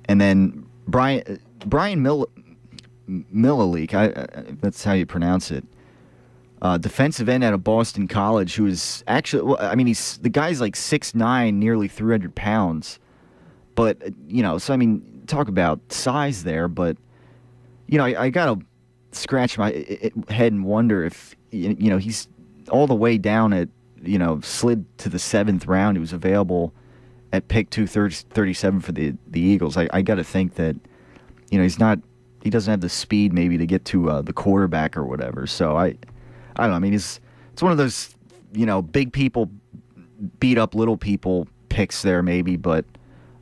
S2: And then Brian Milalik, that's how you pronounce it, defensive end out of Boston College, who is actually, the guy's like 6'9", nearly 300 pounds. But, so, I mean, talk about size there. But, I got to scratch my head and wonder if, he's all the way down at, slid to the 7th round. He was available at pick 237 for the Eagles. I got to think that, he doesn't have the speed maybe to get to the quarterback or whatever. So I don't know. I mean, it's one of those, big people beat up little people picks there maybe, but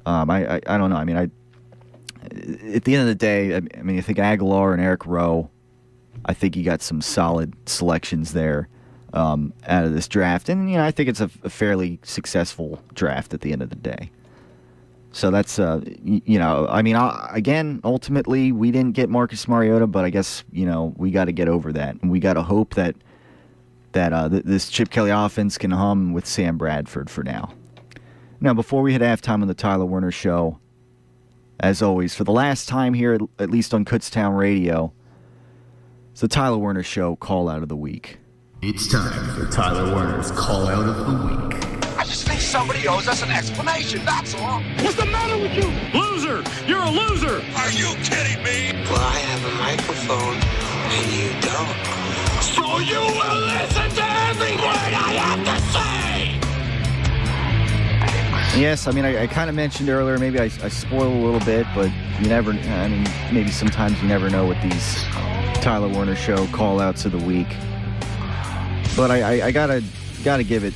S2: I don't know. I mean, at the end of the day, I mean, I think Aguilar and Eric Rowe, I think you got some solid selections there. Out of this draft, and I think it's a fairly successful draft at the end of the day. So that's, again, ultimately, we didn't get Marcus Mariota, but I guess, we got to get over that. And we got to hope that this Chip Kelly offense can hum with Sam Bradford for now. Now, before we hit halftime on the Tyler Werner Show, as always, for the last time here, at least on Kutztown Radio, it's the Tyler Werner Show call-out of the week.
S13: It's time for Tyler Werner's call-out of the week.
S1: I just think somebody owes us an explanation, that's all. What's the matter with you?
S10: Loser! You're a loser!
S1: Are you kidding me? Well, I have a microphone, and you don't. So you will listen to every word I have to say!
S2: Yes, I kind of mentioned earlier, maybe I spoiled a little bit, but you never, maybe sometimes you never know with these Tyler Werner Show call-outs of the week. But I gotta give it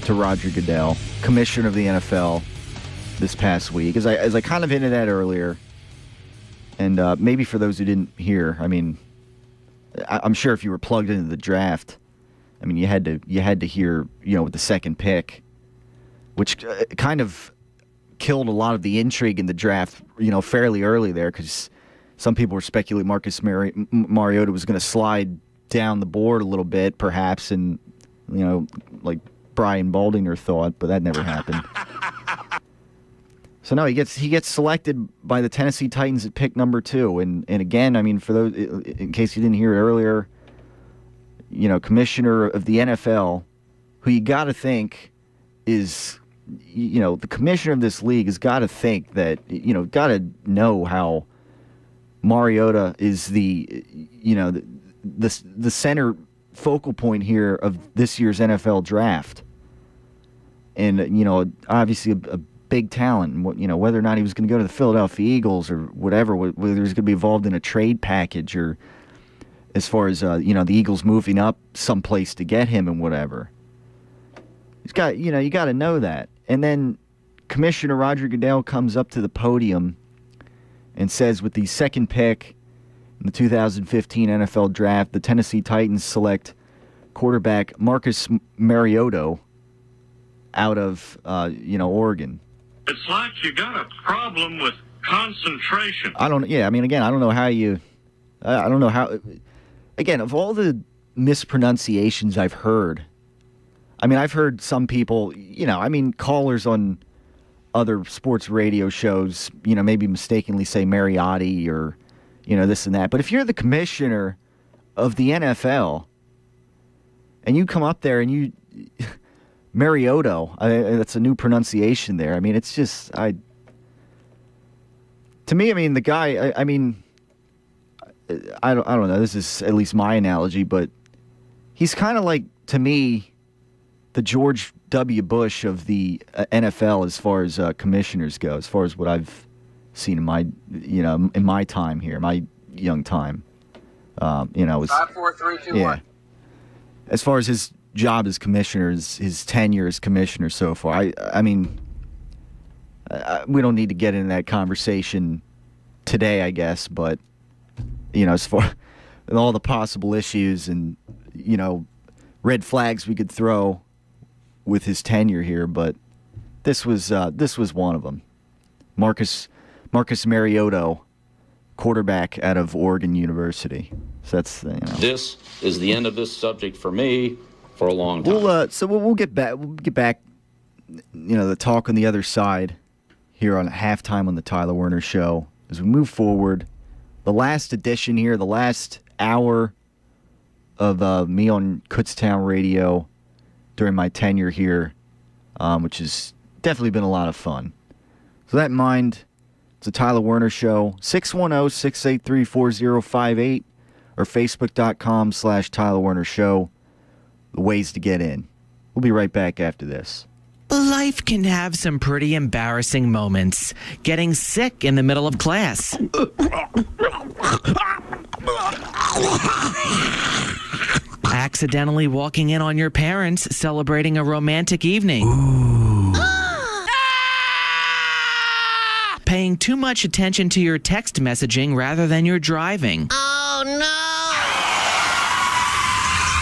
S2: to Roger Goodell, commissioner of the NFL, this past week. As I kind of hinted at earlier, and maybe for those who didn't hear, I'm sure if you were plugged into the draft, you had to hear, with the second pick, which kind of killed a lot of the intrigue in the draft, fairly early there, because some people were speculating Marcus Mariota was going to slide down the board a little bit, perhaps, and like Brian Baldinger thought, but that never happened. So no, he gets selected by the Tennessee Titans at pick number 2, and again, for those in case you didn't hear it earlier, commissioner of the NFL, who you got to think is, the commissioner of this league has got to think that, got to know how Mariota is the center focal point here of this year's NFL draft. And, obviously a big talent, whether or not he was going to go to the Philadelphia Eagles or whatever, whether he was going to be involved in a trade package or as far as, the Eagles moving up someplace to get him and whatever. He's got, you got to know that. And then Commissioner Roger Goodell comes up to the podium and says with the second pick in the 2015 NFL Draft, the Tennessee Titans select quarterback Marcus Mariota out of, Oregon.
S16: It's like you got a problem with concentration.
S2: I don't know how you, again, of all the mispronunciations I've heard, I've heard some people, callers on other sports radio shows, maybe mistakenly say Mariotti or, this and that. But if you're the commissioner of the NFL and you come up there and you, Mariota, that's a new pronunciation there. It's just, to me, the guy, I don't know. This is at least my analogy, but he's kind of like, to me, the George W. Bush of the NFL as far as commissioners go, as far as what I've seen in my, in my time here, my young time. Was
S15: 5, 4, 3, 2, 1.
S2: Yeah. As far as his job as commissioner, his tenure as commissioner so far, we don't need to get into that conversation today, I guess, but as far as all the possible issues and red flags we could throw with his tenure here, but this was one of them. Marcus Mariota, quarterback out of Oregon University. So that's
S9: This is the end of this subject for me for a long time.
S2: We'll get back. We'll get back. The talk on the other side here on halftime on the Tyler Werner Show as we move forward. The last edition here, the last hour of me on Kutztown Radio during my tenure here, which has definitely been a lot of fun. So that in mind, it's a Tyler Werner Show, 610-683-4058 or Facebook.com/Tyler Werner Show. The ways to get in. We'll be right back after this.
S17: Life can have some pretty embarrassing moments. Getting sick in the middle of class. Accidentally walking in on your parents celebrating a romantic evening. Paying too much attention to your text messaging rather than your driving.
S6: Oh, no!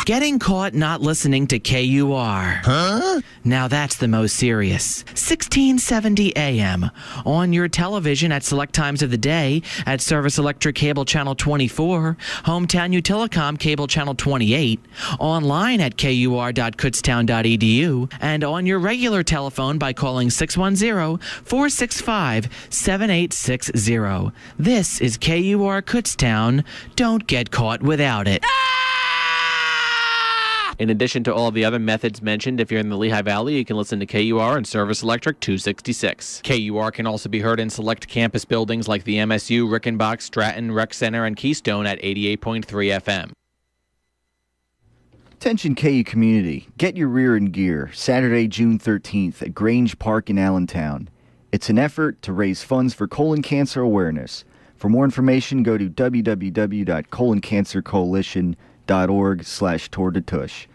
S17: Getting caught not listening to KUR. Huh? Now that's the most serious. 1670 AM. On your television at select times of the day at Service Electric Cable Channel 24, Hometown Utilicom Cable Channel 28, online at kur.kutztown.edu, and on your regular telephone by calling 610-465-7860. This is KUR Kutztown. Don't get caught without it.
S18: In addition to all the other methods mentioned, if you're in the Lehigh Valley, you can listen to KUR and Service Electric 266. KUR can also be heard in select campus buildings like the MSU, Rickenbach, Stratton, Rec Center, and Keystone at 88.3 FM.
S2: Attention KU community, get your rear in gear. Saturday, June 13th at Grange Park in Allentown. It's an effort to raise funds for colon cancer awareness. For more information, go to www.coloncancercoalition.org/Tour de Tush.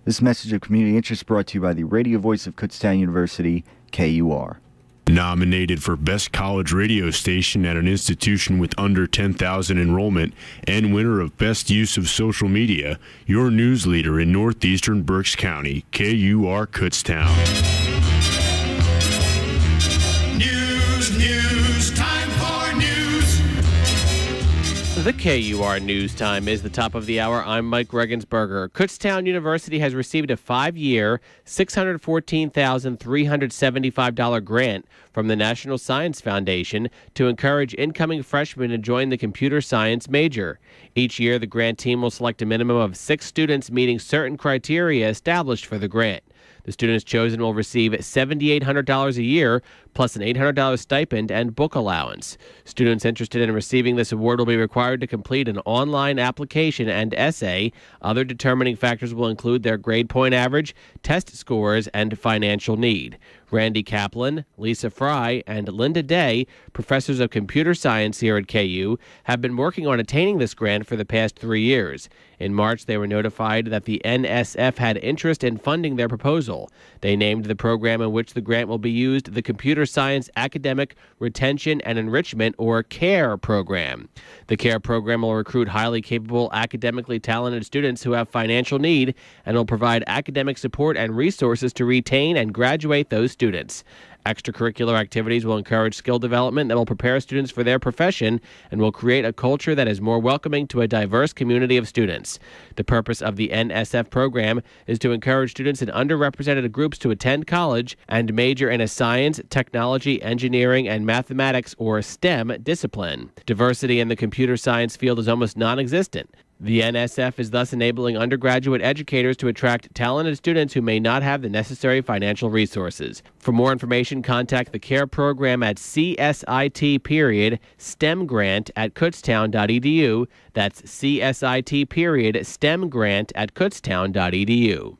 S2: This message of community interest brought to you by the radio voice of Kutztown University, KUR.
S19: Nominated for Best College Radio Station at an institution with under 10,000 enrollment and winner of Best Use of Social Media, your news leader in northeastern Berks County, KUR Kutztown.
S1: News, time for news.
S18: The KUR News Time is the top of the hour. I'm Mike Regensberger. Kutztown University has received a 5-year, $614,375 grant from the National Science Foundation to encourage incoming freshmen to join the computer science major. Each year, the grant team will select a minimum of 6 students meeting certain criteria established for the grant. The students chosen will receive $7,800 a year, plus an $800 stipend and book allowance. Students interested in receiving this award will be required to complete an online application and essay. Other determining factors will include their grade point average, test scores, and financial need. Randy Kaplan, Lisa Fry, and Linda Day, professors of computer science here at KU, have been working on attaining this grant for the past 3 years. In March, they were notified that the NSF had interest in funding their proposal. They named the program in which the grant will be used the Computer Science Academic Retention and Enrichment, or KARE program. The KARE program will recruit highly capable, academically talented students who have financial need and will provide academic support and resources to retain and graduate those students. Extracurricular activities will encourage skill development that will prepare students for their profession and will create a culture that is more welcoming to a diverse community of students. The purpose of the NSF program is to encourage students in underrepresented groups to attend college and major in a science, technology, engineering, and mathematics, or STEM discipline. Diversity in the computer science field is almost non-existent. The NSF is thus enabling undergraduate educators to attract talented students who may not have the necessary financial resources. For more information, contact the KARE program at CSIT.STEMgrant@kutztown.edu. That's CSIT.STEMgrant@kutztown.edu.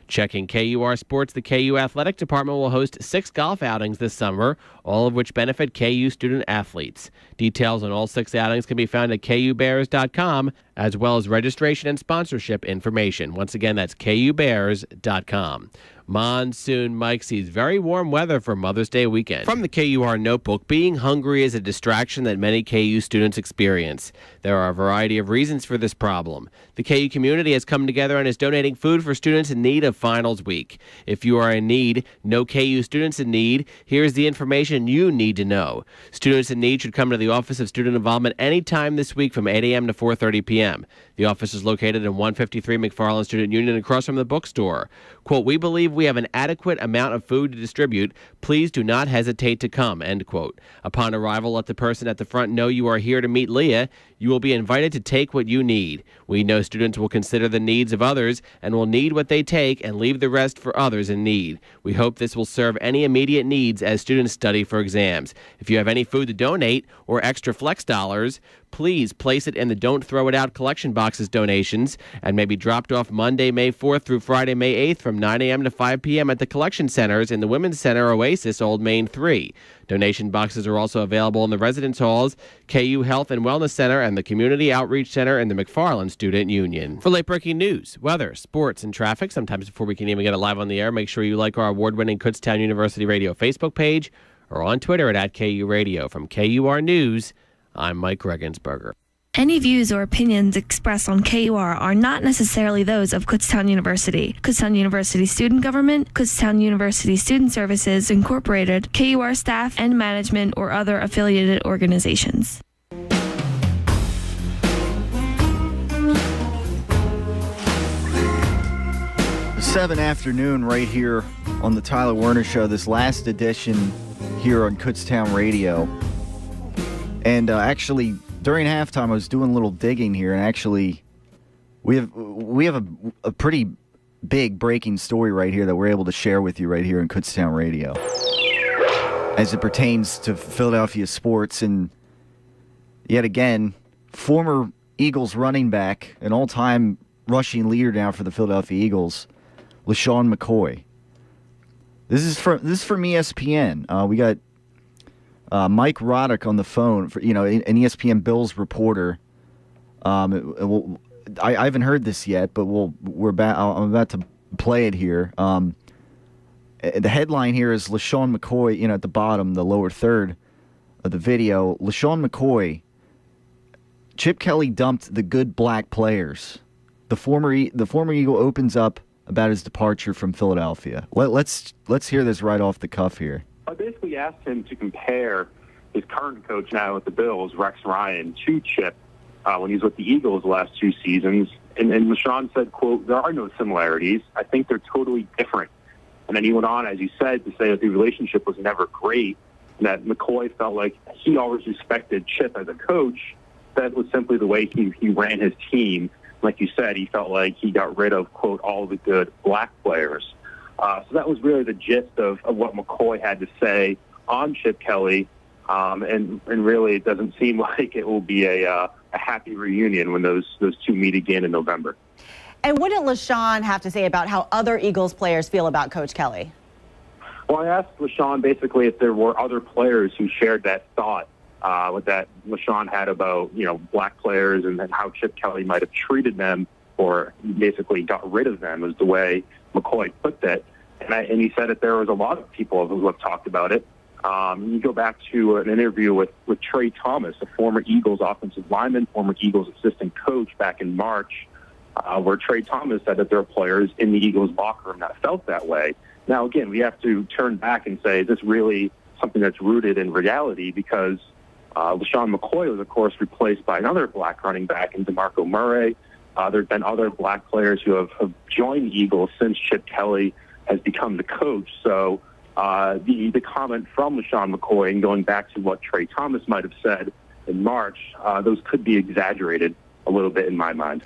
S18: Checking KUR Sports, the KU Athletic Department will host 6 golf outings this summer, all of which benefit KU student athletes. Details on all 6 outings can be found at KUBears.com, as well as registration and sponsorship information. Once again, that's KUBears.com. Monsoon Mike sees very warm weather for Mother's Day weekend. From the KUR Notebook, being hungry is a distraction that many KU students experience. There are a variety of reasons for this problem. The KU community has come together and is donating food for students in need of finals week. If you are in need, know KU students in need, here's the information you need to know. Students in need should come to the Office of Student Involvement anytime this week from 8 a.m. to 4:30 p.m. The office is located in 153 McFarland Student Union across from the bookstore. Quote, "We believe we have an adequate amount of food to distribute. Please do not hesitate to come," end quote. Upon arrival, let the person at the front know you are here to meet Leah. You will be invited to take what you need. We know students will consider the needs of others and will need what they take and leave the rest for others in need. We hope this will serve any immediate needs as students study for exams. If you have any food to donate or extra flex dollars, please place it in the Don't Throw It Out collection boxes donations and may be dropped off Monday, May 4th through Friday, May 8th from 9 a.m. to 5 p.m. at the collection centers in the Women's Center Oasis, Old Main 3. Donation boxes are also available in the residence halls, KU Health and Wellness Center, and the Community Outreach Center in the McFarland Student Union. For late-breaking news, weather, sports, and traffic, sometimes before we can even get it live on the air, make sure you like our award-winning Kutztown University Radio Facebook page or on Twitter at KU Radio. From KUR News, I'm Mike Regensberger.
S20: Any views or opinions expressed on KUR are not necessarily those of Kutztown University, Kutztown University Student Government, Kutztown University Student Services Incorporated, KUR staff and management, or other affiliated organizations.
S2: 7 afternoon right here on the Tyler Werner Show, this last edition here on Kutztown Radio. And actually, during halftime, I was doing a little digging here, and actually, we have a pretty big breaking story right here that we're able to share with you right here in Kutztown Radio as it pertains to Philadelphia sports. And yet again, former Eagles running back, an all-time rushing leader now for the Philadelphia Eagles, LaShawn McCoy. This is from ESPN. We got Mike Roddick on the phone, for, an ESPN Bills reporter. I haven't heard this yet, but I'm about to play it here. The headline here is LaShawn McCoy. At the bottom, the lower third of the video, LaShawn McCoy. Chip Kelly dumped the good black players. The former Eagle opens up about his departure from Philadelphia. Let's hear this right off the cuff here.
S21: I basically asked him to compare his current coach now with the Bills, Rex Ryan, to Chip when he was with the Eagles the last 2 seasons. And LaShawn said, quote, "There are no similarities. I think they're totally different." And then he went on, as you said, to say that the relationship was never great, and that McCoy felt like he always respected Chip as a coach. That was simply the way he ran his team. Like you said, he felt like he got rid of, quote, all the good black players. So that was really the gist of what McCoy had to say on Chip Kelly. And really, it doesn't seem like it will be a happy reunion when those two meet again in November.
S22: And what did LaShawn have to say about how other Eagles players feel about Coach Kelly?
S21: Well, I asked LaShawn basically if there were other players who shared that thought that LaShawn had about, black players and how Chip Kelly might have treated them or basically got rid of them, is the way McCoy put that. And he said that there was a lot of people who have talked about it. You go back to an interview with Trey Thomas, a former Eagles offensive lineman, former Eagles assistant coach back in March, where Trey Thomas said that there are players in the Eagles locker room that felt that way. Now, again, we have to turn back and say, is this really something that's rooted in reality? Because LaShawn McCoy was, of course, replaced by another black running back in DeMarco Murray. There have been other black players who have joined the Eagles since Chip Kelly has become the coach. So the comment from LaShawn McCoy, and going back to what Trey Thomas might have said in March, those could be exaggerated a little bit in my mind.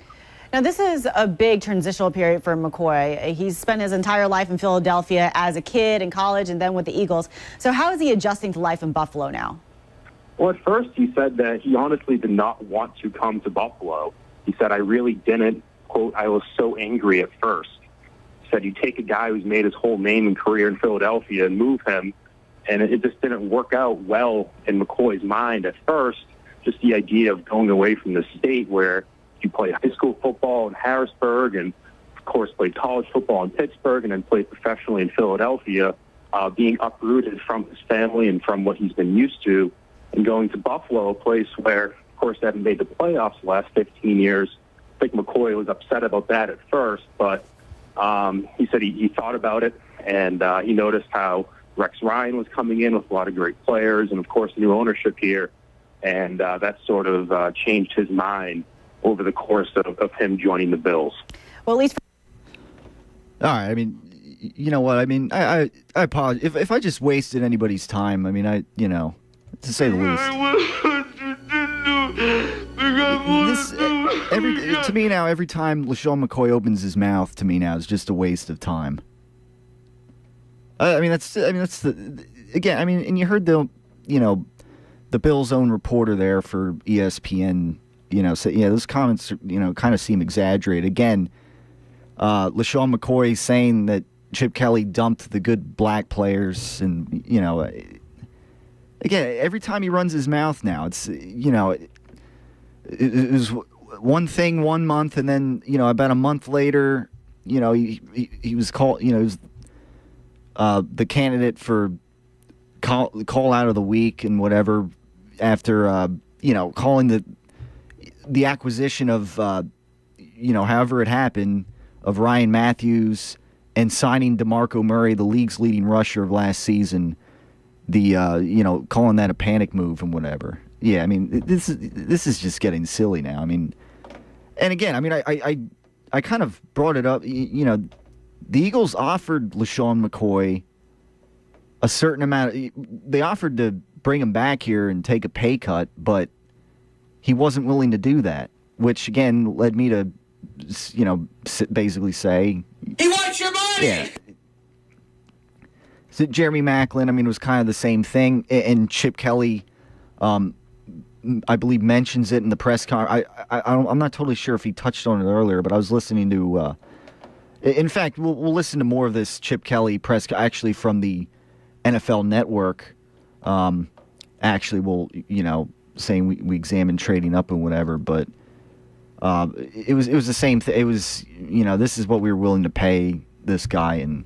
S22: Now, this is a big transitional period for McCoy. He's spent his entire life in Philadelphia as a kid, in college, and then with the Eagles. So how is he adjusting to life in Buffalo now?
S21: Well, at first he said that he honestly did not want to come to Buffalo. He said, "I really didn't." Quote, "I was so angry at first." He said, you take a guy who's made his whole name and career in Philadelphia and move him, and it just didn't work out well in McCoy's mind at first. Just the idea of going away from the state where you played high school football in Harrisburg and, of course, played college football in Pittsburgh and then played professionally in Philadelphia, being uprooted from his family and from what he's been used to, and going to Buffalo, a place where, of course, they haven't made the playoffs the last 15 years. I think McCoy was upset about that at first, but he said he thought about it, and he noticed how Rex Ryan was coming in with a lot of great players and, of course, new ownership here, and that sort of changed his mind over the course of him joining the Bills.
S22: Well, at least
S2: all right, I mean, you know what? I mean, I apologize. If I just wasted anybody's time, I mean, to say the least. To me now, every time LaShawn McCoy opens his mouth to me now is just a waste of time. That's the again. I mean, and you heard the Bills' own reporter there for ESPN. Say, those comments kind of seem exaggerated. Again, LaShawn McCoy saying that Chip Kelly dumped the good black players, and again, every time he runs his mouth now, it's it was one thing 1 month, and then about a month later, he was called, he was the candidate for call out of the week and whatever after calling the acquisition of, however it happened, of Ryan Matthews and signing DeMarco Murray, the league's leading rusher of last season, calling that a panic move and whatever. Yeah, I mean, this is just getting silly now. I mean, and again, I mean, I kind of brought it up. The Eagles offered LaShawn McCoy a certain amount. They offered to bring him back here and take a pay cut, but he wasn't willing to do that, which again led me to, basically say
S1: He wants your money!
S2: Yeah. So Jeremy Maclin, I mean, it was kind of the same thing, and Chip Kelly, I believe, mentions it in the press conference. I'm not totally sure if he touched on it earlier, but I was listening to. In fact, we'll listen to more of this Chip Kelly press, actually from the NFL Network. Actually, saying we examined trading up and whatever, but it was the same thing. It was this is what we were willing to pay this guy, and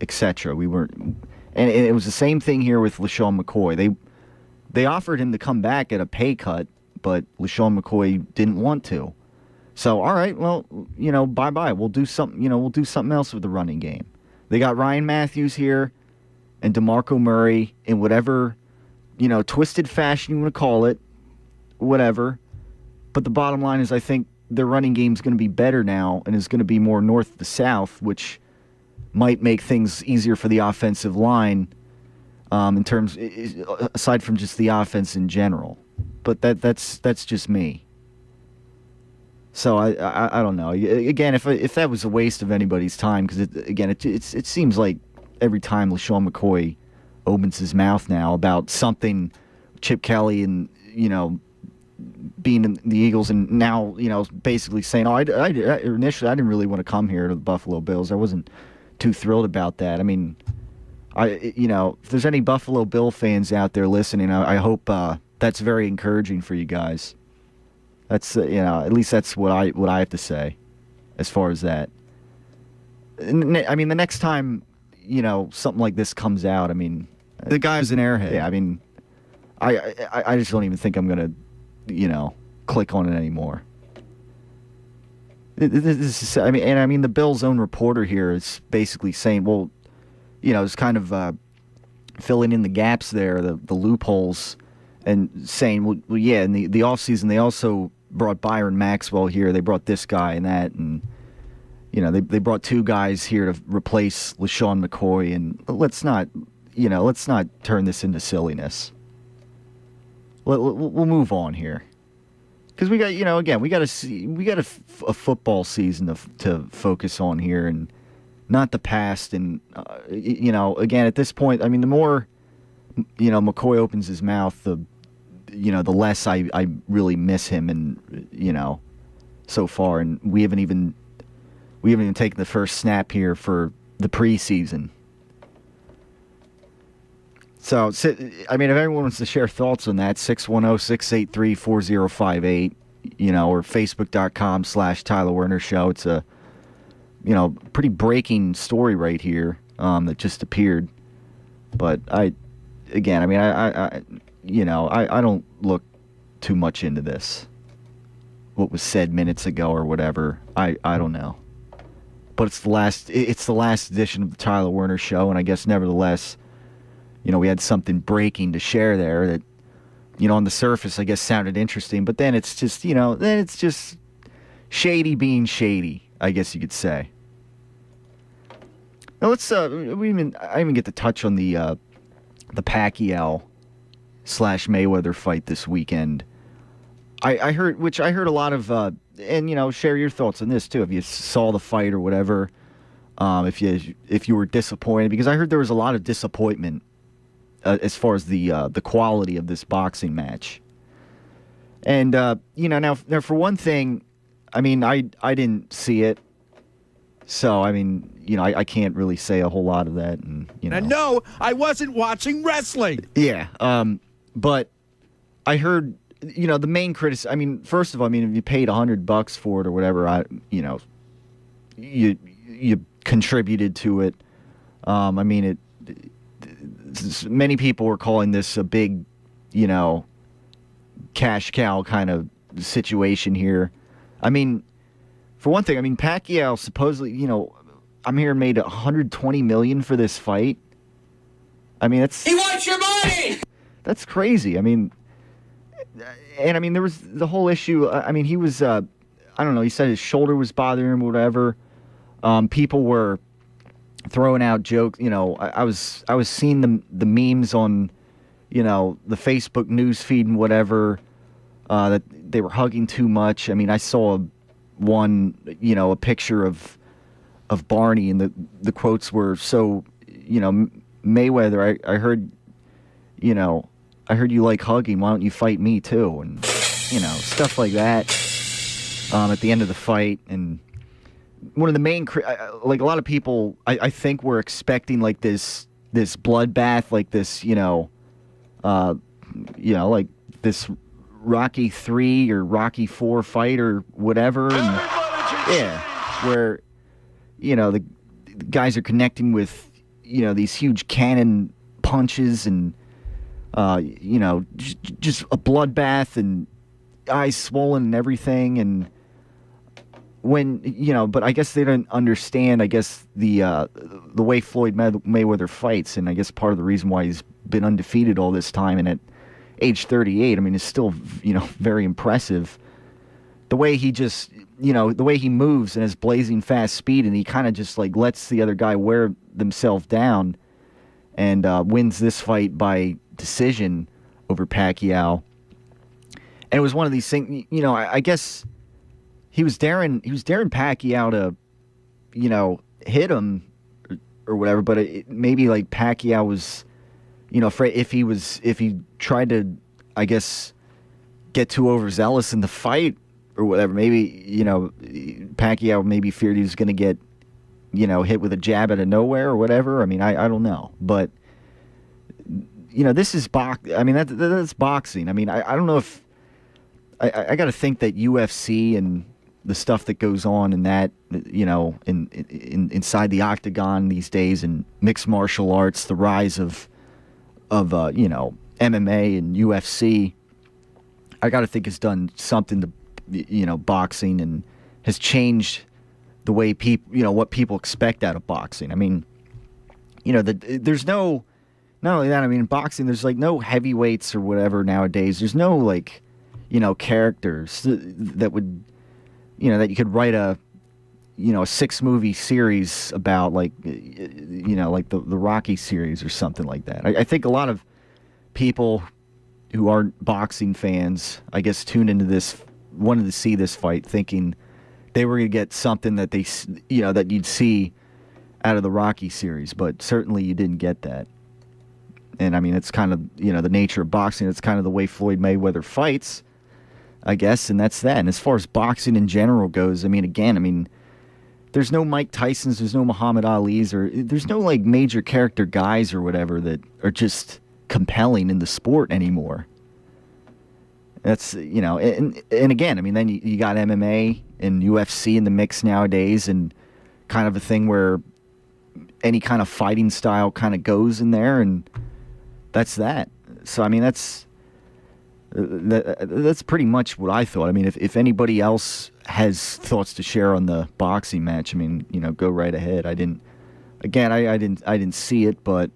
S2: etc. We weren't, and it was the same thing here with LaShawn McCoy. They offered him to come back at a pay cut, but LaShawn McCoy didn't want to. So, all right, well, bye-bye. We'll do something, we'll do something else with the running game. They got Ryan Matthews here and DeMarco Murray in whatever, twisted fashion you want to call it, whatever. But the bottom line is I think their running game is going to be better now and is going to be more north to south, which might make things easier for the offensive line in terms, aside from just the offense in general. But that's just me. So I don't know. Again, if that was a waste of anybody's time, because it seems like every time LaShawn McCoy opens his mouth now about something, Chip Kelly and being in the Eagles, and now basically saying, initially I didn't really want to come here to the Buffalo Bills. I wasn't too thrilled about that. I mean, if there's any Buffalo Bill fans out there listening, I hope that's very encouraging for you guys. That's at least that's what I have to say as far as that. I mean, the next time something like this comes out, I mean, the guy's an airhead. Yeah, I mean, I just don't even think I'm gonna click on it anymore. This is, I mean, the Bills' own reporter here is basically saying, well, it's kind of filling in the gaps there, the loopholes, and saying, well, yeah, in the offseason they also brought Byron Maxwell here. They brought this guy and that, and they brought two guys here to replace LaShawn McCoy. And let's not turn this into silliness. We'll move on here. Because we got, again, we got a football season to focus on here, and not the past. And again, at this point, I mean, the more McCoy opens his mouth, the less I really miss him, and so far. And we haven't even taken the first snap here for the preseason. So, I mean, if everyone wants to share thoughts on that, 610-683-4058, or Facebook.com/Tyler Werner Show. It's a, pretty breaking story right here that just appeared. But I don't look too much into this. What was said minutes ago or whatever, I don't know. But it's the last edition of the Tyler Werner Show, and I guess nevertheless, we had something breaking to share there that, on the surface, I guess sounded interesting, but then it's just, shady being shady, I guess you could say. Now let's, I even get to touch on the Pacquiao /Mayweather fight this weekend. I heard a lot of, and share your thoughts on this too, if you saw the fight or whatever, if you were disappointed, because I heard there was a lot of disappointment as far as the quality of this boxing match. And now for one thing, I mean, I didn't see it, so I mean, I can't really say a whole lot of that, and
S3: And no, I wasn't watching wrestling.
S2: Yeah, but I heard, the main criticism. I mean, first of all, if you paid $100 for it or whatever, you contributed to it. Many people were calling this a big, cash cow kind of situation here. I mean, for one thing, I mean, Pacquiao supposedly, I'm hearing made $120 million for this fight. I mean, he wants your money. That's crazy. I mean, and I mean, there was the whole issue. I mean, he was, I don't know. He said his shoulder was bothering him, or whatever. People were throwing out jokes. I was seeing the memes on, the Facebook news feed and whatever, that they were hugging too much. I mean, I saw a picture of Barney, and the quotes were so, Mayweather, I heard, I heard you like hugging. Why don't you fight me too? And, stuff like that. At the end of the fight, and one of the main, like a lot of people, I think were expecting like this bloodbath, like this, like this Rocky 3 or Rocky 4 fight or whatever, and where the guys are connecting with these huge cannon punches and just a bloodbath and eyes swollen and everything, and when but I guess they didn't understand the way Floyd Mayweather fights, and I guess part of the reason why he's been undefeated all this time, and at age 38, I mean, is still very impressive. The way he just the way he moves and his blazing fast speed, and he kind of just like lets the other guy wear themselves down, and wins this fight by decision over Pacquiao. And it was one of these things, I guess he was daring Pacquiao to, hit him or whatever, but maybe like Pacquiao was, afraid if he tried to, I guess, get too overzealous in the fight or whatever, maybe, Pacquiao maybe feared he was going to get, hit with a jab out of nowhere or whatever. I mean, I don't know, but this is that's boxing. I mean, I don't know if I got to think that UFC and the stuff that goes on in that, inside the octagon these days, and mixed martial arts, the rise of MMA and UFC, I got to think has done something to, boxing, and has changed the way people, what people expect out of boxing. I mean, there's no, not only that, I mean, in boxing, there's like no heavyweights or whatever nowadays. There's no like, characters that would, that you could write a 6-movie series about, like, like the Rocky series or something like that. I think a lot of people who aren't boxing fans, I guess, tuned into this, wanted to see this fight, thinking they were going to get something that that you'd see out of the Rocky series, but certainly you didn't get that. And I mean, it's kind of, the nature of boxing. It's kind of the way Floyd Mayweather fights, I guess, and that's that. And as far as boxing in general goes, I mean, there's no Mike Tysons, there's no Muhammad Ali's, or there's no like major character guys or whatever that are just compelling in the sport anymore. That's, and again, I mean, then you got MMA and UFC in the mix nowadays, and kind of a thing where any kind of fighting style kind of goes in there, and that's that. So, I mean, that's pretty much what I thought. I mean, if anybody else has thoughts to share on the boxing match, I mean, go right ahead. I didn't see it, but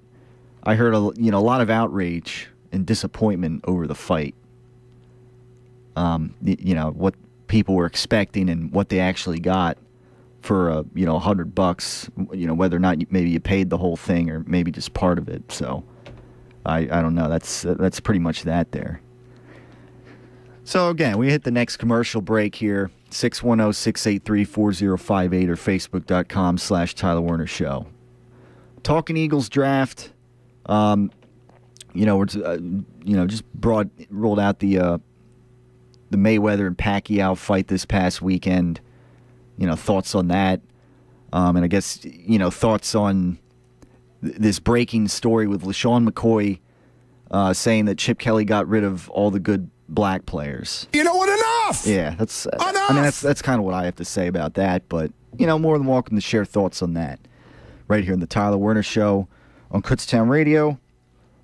S2: I heard a lot of outrage and disappointment over the fight. What people were expecting and what they actually got for $100, whether or not maybe you paid the whole thing or maybe just part of it. So I don't know. That's pretty much that there. So again, we hit the next commercial break here, 610-683-4058 or facebook.com/Tyler Werner Show. Talking Eagles draft, we're just rolled out the Mayweather and Pacquiao fight this past weekend. Thoughts on that, and I guess thoughts on this breaking story with LaShawn McCoy saying that Chip Kelly got rid of all the good black players. Enough. Yeah, that's. Enough! I mean, that's kind of what I have to say about that. But more than welcome to share thoughts on that right here in the Tyler Werner Show on Kutztown Radio.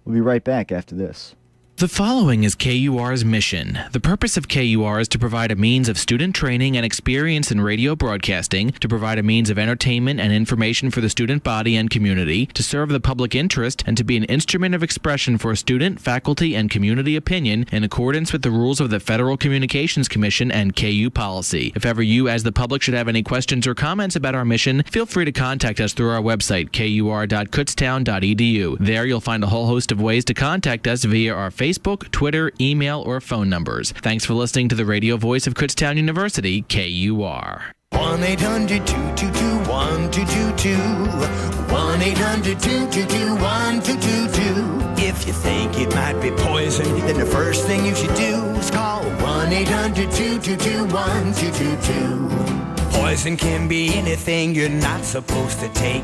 S2: We'll be right back after this.
S13: The following is KUR's mission. The purpose of KUR is to provide a means of student training and experience in radio broadcasting, to provide a means of entertainment and information for the student body and community, to serve the public interest, and to be an instrument of expression for student, faculty, and community opinion in accordance with the rules of the Federal Communications Commission and KU policy. If ever you, as the public, should have any questions or comments about our mission, feel free to contact us through our website, kur.kutztown.edu. There you'll find a whole host of ways to contact us via our Facebook, Twitter, email, or phone numbers. Thanks for listening to the radio voice of Kutztown University, KUR.
S1: 1-800-222-1222. 1-800-222-1222. If you think it might be poison, then the first thing you should do is call 1-800-222-1222. Poison can be anything you're not supposed to take.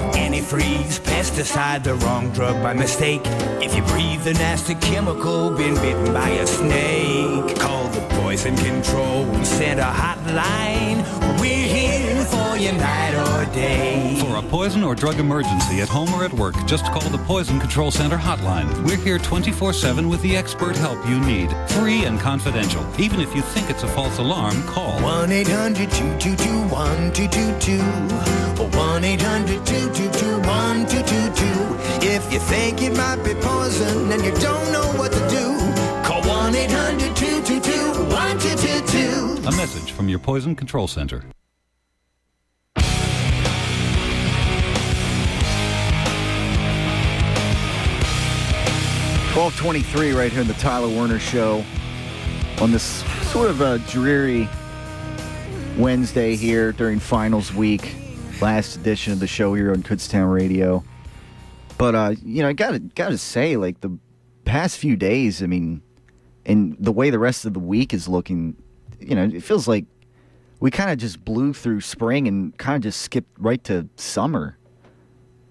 S1: Antifreeze, pesticide, the wrong drug by mistake. If you breathe a nasty chemical, been bitten by a snake, call the Poison Control Center hotline. We're here for you night or day.
S5: For a poison or drug emergency at home or at work, just call the Poison Control Center hotline. We're here 24/7 with the expert help you need. Free and confidential. Even if you think it's a false alarm, call
S1: 1-800-222-1222 or 1-800-222-1222. If you think it might be poison and you don't know what to do, call 1-800-222-1222.
S5: A message from your Poison Control Center.
S2: $12:23 right here in the Tyler Werner Show on this sort of a dreary Wednesday here during finals week. Last edition of the show here on Kutztown Radio. But, I gotta say, like, the past few days, I mean, and the way the rest of the week is looking, it feels like we kind of just blew through spring and kind of just skipped right to summer.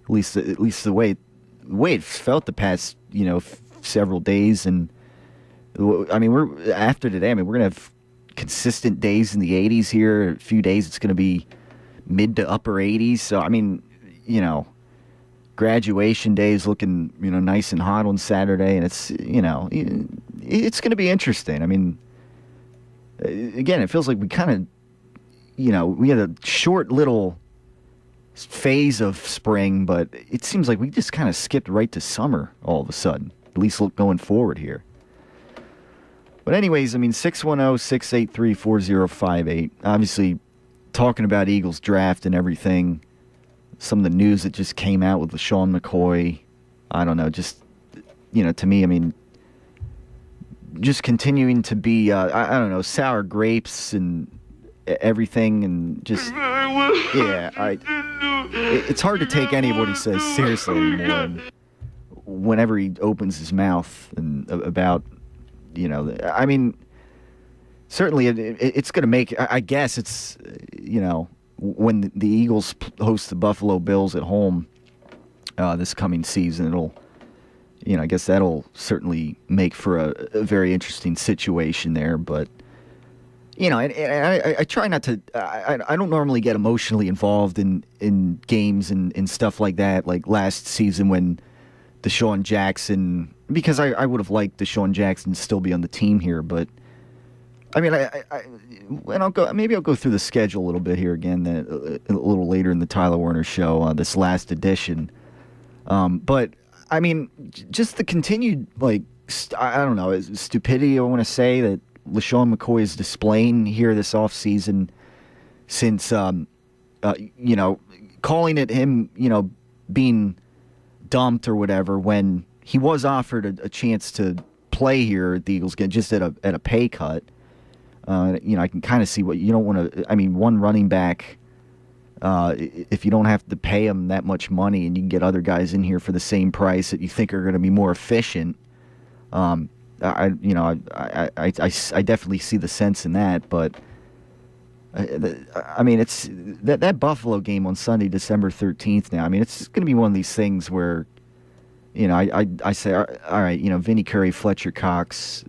S2: At least the way it felt the past, several days. And, I mean, we're after today, we're going to have consistent days in the 80s here. A few days it's going to be mid to upper 80s. So, I mean, graduation day is looking, nice and hot on Saturday. And it's, it's going to be interesting. I mean, again, it feels like we kind of, we had a short little phase of spring, but it seems like we just kind of skipped right to summer all of a sudden, at least going forward here. But anyways, 610-683-4058. Obviously, talking about Eagles draft and everything, some of the news that just came out with LaShawn McCoy, I don't know, just, to me, just continuing to be, I don't know, sour grapes and everything, and just, it's hard to take any of what he says seriously anymore. And whenever he opens his mouth and about, certainly it's going to make, I guess it's, when the Eagles host the Buffalo Bills at home this coming season, it'll, I guess that'll certainly make for a very interesting situation there. But, I try not to, I don't normally get emotionally involved in games and stuff like that, like last season when Deshaun Jackson, because I would have liked Deshaun Jackson to still be on the team here, but and I'll go through the schedule a little bit here again, a little later in the Tyler Werner Show, this last edition. But just the continued, I don't know, stupidity, I want to say, that LaShawn McCoy is displaying here this offseason since, calling it him, being dumped or whatever, when he was offered a chance to play here at the Eagles, just at a pay cut. I can kind of see what you don't want to. One running back, if you don't have to pay him that much money and you can get other guys in here for the same price that you think are going to be more efficient, I definitely see the sense in that. But it's that Buffalo game on Sunday, December 13th. Now, it's going to be one of these things where, I say, all right, Vinny Curry, Fletcher Cox,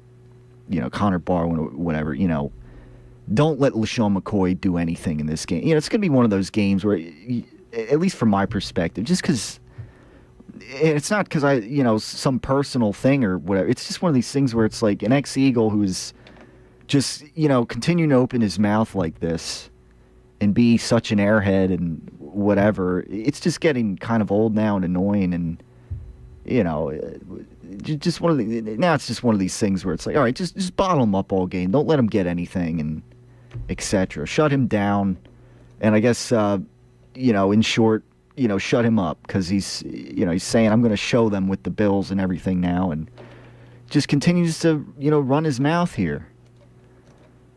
S2: Connor Barr, whatever, don't let LaShawn McCoy do anything in this game. It's going to be one of those games where, at least from my perspective, just because it's not because some personal thing or whatever. It's just one of these things where it's like an ex-Eagle who's just, continuing to open his mouth like this and be such an airhead and whatever. It's just getting kind of old now and annoying, and just one of the now it's just one of these things where it's like, all right, just bottle him up all game. Don't let him get anything, and etc. Shut him down, and I guess in short, shut him up, because he's saying I'm going to show them with the Bills and everything now, and just continues to run his mouth here.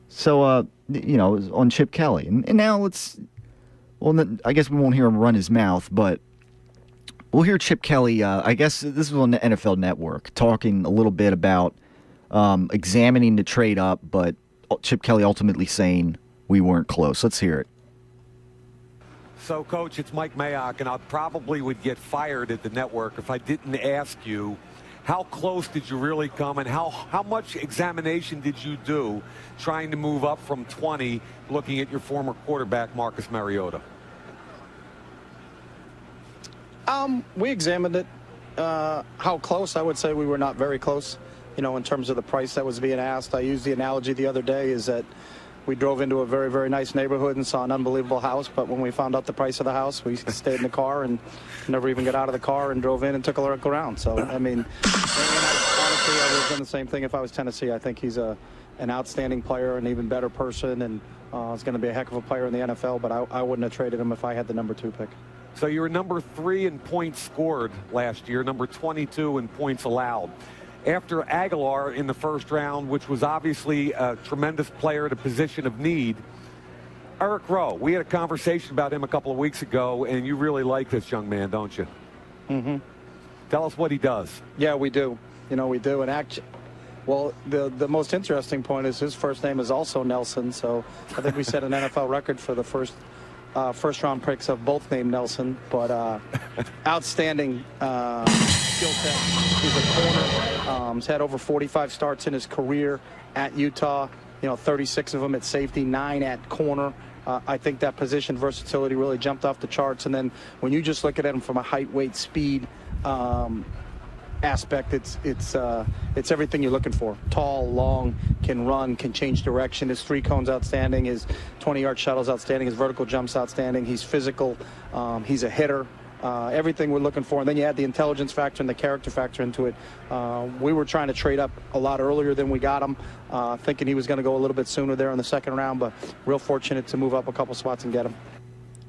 S2: So on Chip Kelly, and now I guess we won't hear him run his mouth, but we'll hear Chip Kelly. I guess this was on the NFL Network, talking a little bit about examining the trade up, but Chip Kelly ultimately saying we weren't close. Let's hear it.
S7: So, Coach, it's Mike Mayock, and I probably would get fired at the network if I didn't ask you, how close did you really come, and how much examination did you do trying to move up from 20, looking at your former quarterback, Marcus Mariota?
S4: We examined it. How close? I would say we were not very close, in terms of the price that was being asked. I used the analogy the other day is that we drove into a very, very nice neighborhood and saw an unbelievable house, but when we found out the price of the house, we stayed in the car and never even got out of the car and drove in and took a look around. So, honestly, I would have done the same thing if I was Tennessee. I think he's an outstanding player, an even better person, and is going to be a heck of a player in the NFL, but I wouldn't have traded him if I had the number 2 pick.
S7: So you were number 3 in points scored last year, number 22 in points allowed. After Aguilar in the first round, which was obviously a tremendous player at a position of need, Eric Rowe, we had a conversation about him a couple of weeks ago, and you really like this young man, don't you?
S4: Mm-hmm.
S7: Tell us what he does.
S4: Yeah, we do. We do. And the most interesting point is his first name is also Nelson, so I think we set an NFL record for the first-round picks of both named Nelson, but outstanding skill set. He's a corner. He's had over 45 starts in his career at Utah, 36 of them at safety, 9 at corner. I think that position versatility really jumped off the charts, and then when you just look at him from a height, weight, speed aspect, it's everything you're looking for. Tall, long, can run, can change direction. His 3 cones outstanding. His 20-yard shuttle's outstanding. His vertical jump's outstanding. He's physical. He's a hitter. Everything we're looking for. And then you add the intelligence factor and the character factor into it. We were trying to trade up a lot earlier than we got him, thinking he was going to go a little bit sooner there in the second round, but real fortunate to move up a couple spots and get him.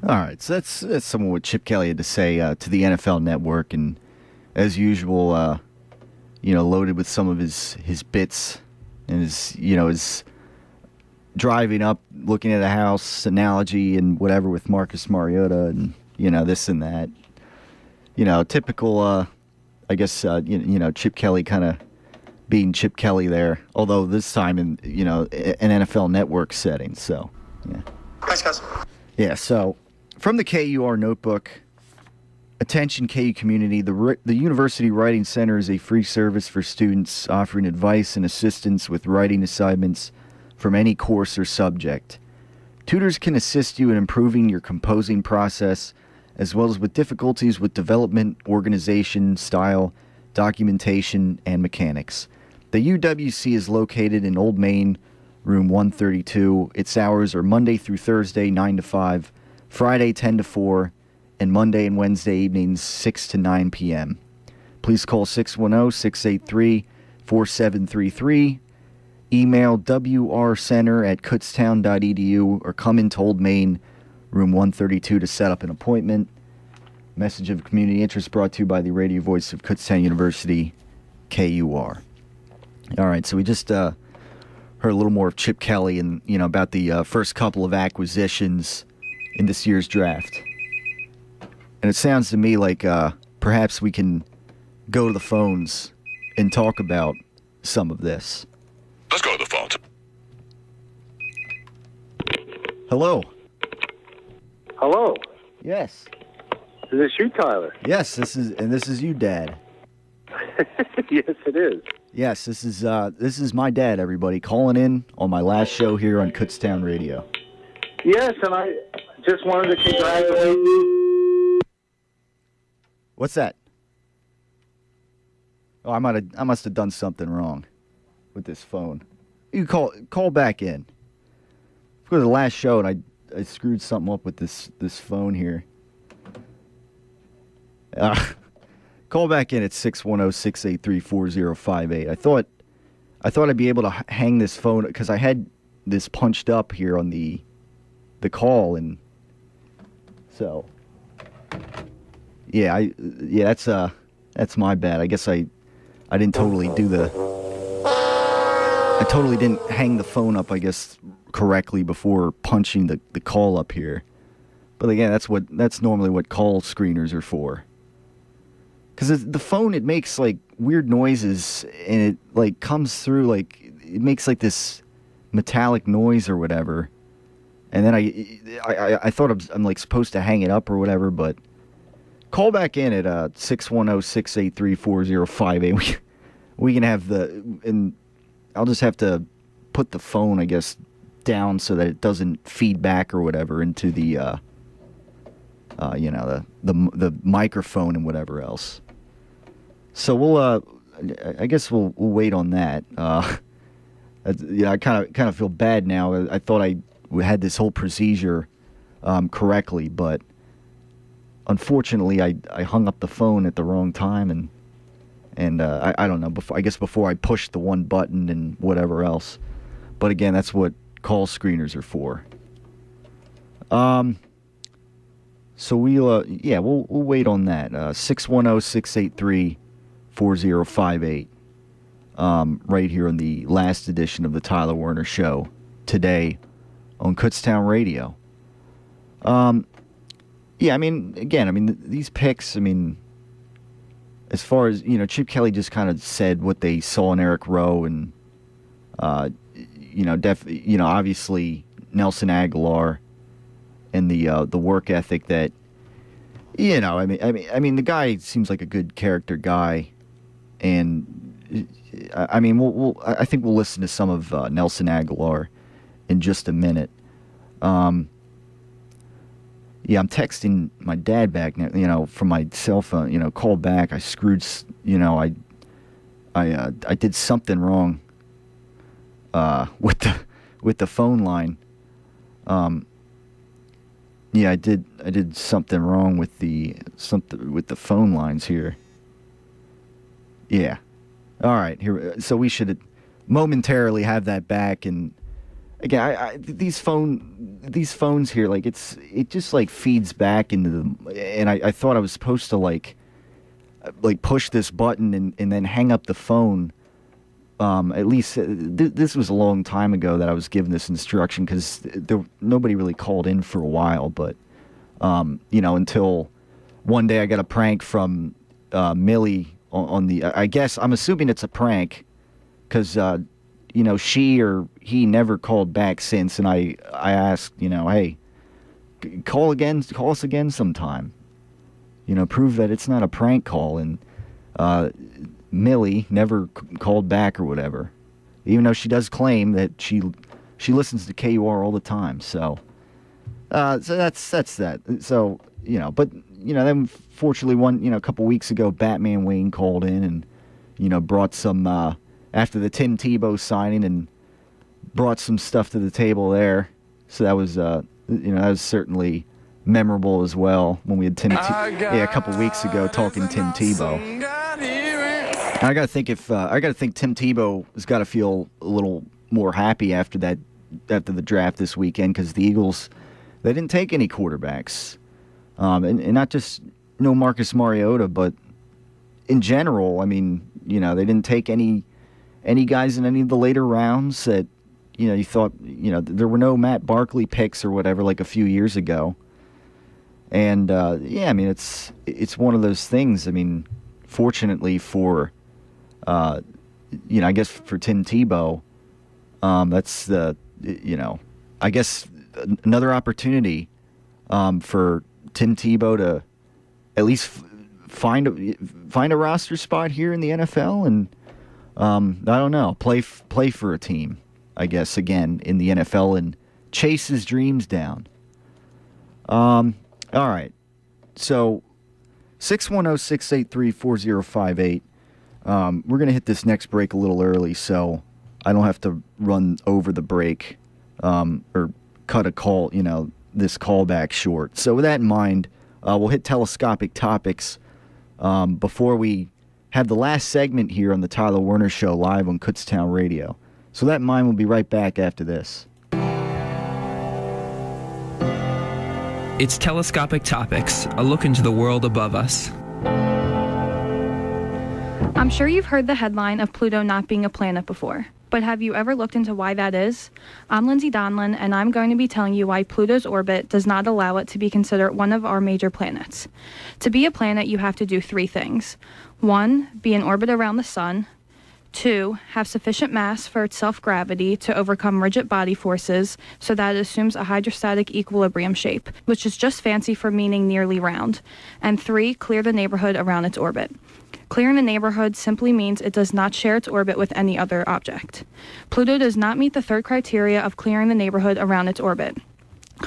S2: All right, so that's some of what Chip Kelly had to say to the NFL Network, and as usual, loaded with some of his bits and his driving up, looking at a house analogy and whatever with Marcus Mariota and this and that. Typical. I guess Chip Kelly kind of being Chip Kelly there, although this time in an NFL Network setting. So yeah.
S4: Thanks, guys.
S2: Yeah. So from the KUR notebook. Attention KU community, the University Writing Center is a free service for students offering advice and assistance with writing assignments from any course or subject. Tutors can assist you in improving your composing process, as well as with difficulties with development, organization, style, documentation, and mechanics. The UWC is located in Old Main, room 132. Its hours are Monday through Thursday, 9 to 5, Friday, 10 to 4, and Monday and Wednesday evenings, 6 to 9 p.m. Please call 610-683-4733, email wrcenter@kutztown.edu, or come into Old Main, room 132 to set up an appointment. Message of community interest brought to you by the radio voice of Kutztown University, KUR. All right, so we just heard a little more of Chip Kelly and, about the first couple of acquisitions in this year's draft. And it sounds to me like perhaps we can go to the phones and talk about some of this.
S8: Let's go to the phones.
S2: Hello.
S23: Hello.
S2: Yes.
S23: Is this you, Tyler?
S2: Yes, this is you, Dad.
S23: Yes, it is.
S2: Yes, this is my dad, everybody, calling in on my last show here on Kutztown Radio.
S23: Yes, and I just wanted to congratulate you.
S2: What's that? Oh, I must have done something wrong with this phone. You call back in. For the last show, and I screwed something up with this phone here. Call back in at 610-683-4058. I thought I'd be able to hang this phone because I had this punched up here on the call, and so that's my bad. I guess I didn't totally I totally didn't hang the phone up, I guess, correctly before punching the call up here. But again, that's normally what call screeners are for. Because the phone, it makes like weird noises, and it like comes through like it makes like this metallic noise or whatever. And then I thought I'm like supposed to hang it up or whatever, but call back in at 610-683-4058. We can have and I'll just have to put the phone, I guess, down so that it doesn't feed back or whatever into the the microphone and whatever else. So I guess we'll wait on that. I kind of feel bad now. I thought I had this whole procedure correctly, but unfortunately I hung up the phone at the wrong time, and I don't know. Before I pushed the one button and whatever else. But again, that's what call screeners are for. So we'll wait on that. 610-683-4058. Right here on the last edition of the Tyler Werner Show today on Kutztown Radio. These picks, as far as, Chip Kelly just kind of said what they saw in Eric Rowe, and, obviously Nelson Aguilar and the work ethic that, the guy seems like a good character guy, and I think we'll listen to some of Nelson Aguilar in just a minute. I'm texting my dad back now, from my cell phone, call back. I screwed, I did something wrong with the phone line. I did something wrong with the phone lines here. Yeah. All right. Here, so we should momentarily have that back. And again, these phones here, like it just like feeds back into them. And I thought I was supposed to like push this button and then hang up the phone. At least this was a long time ago that I was given this instruction, because nobody really called in for a while. But until one day I got a prank from Millie on the. I guess I'm assuming it's a prank, because she or he never called back since, and I asked, hey, call us again sometime. Prove that it's not a prank call, and Millie never called back or whatever, even though she does claim that she listens to KUR all the time. So that's that. So but then fortunately a couple weeks ago, Batman Wayne called in and brought some after the Tim Tebow signing, and brought some stuff to the table there. So that was that was certainly memorable as well, when we had a couple weeks ago talking Tim Tebow. And I got to think Tim Tebow has got to feel a little more happy after the draft this weekend, because the Eagles, they didn't take any quarterbacks, and not just Marcus Mariota, but in general. They didn't take any guys in any of the later rounds that you thought there were no Matt Barkley picks or whatever like a few years ago. And it's one of those things. Fortunately for I guess for Tim Tebow, that's I guess another opportunity for Tim Tebow to at least find a roster spot here in the NFL, and I don't know, play for a team, I guess, again in the NFL, and chase his dreams down. All right, so 610-683-4058. We're going to hit this next break a little early, so I don't have to run over the break or cut a call, this callback short. So with that in mind, we'll hit telescopic topics before we have the last segment here on the Tyler Werner Show live on Kutztown Radio. So that in mind, we'll be right back after this.
S8: It's Telescopic Topics, a look into the world above us.
S11: I'm sure you've heard the headline of Pluto not being a planet before, but have you ever looked into why that is? I'm Lindsay Donlin, and I'm going to be telling you why Pluto's orbit does not allow it to be considered one of our major planets. To be a planet, you have to do 3 things. 1, be in orbit around the sun. 2, have sufficient mass for its self-gravity to overcome rigid body forces so that it assumes a hydrostatic equilibrium shape, which is just fancy for meaning nearly round. And 3, clear the neighborhood around its orbit. Clearing the neighborhood simply means it does not share its orbit with any other object. Pluto does not meet the 3rd criteria of clearing the neighborhood around its orbit.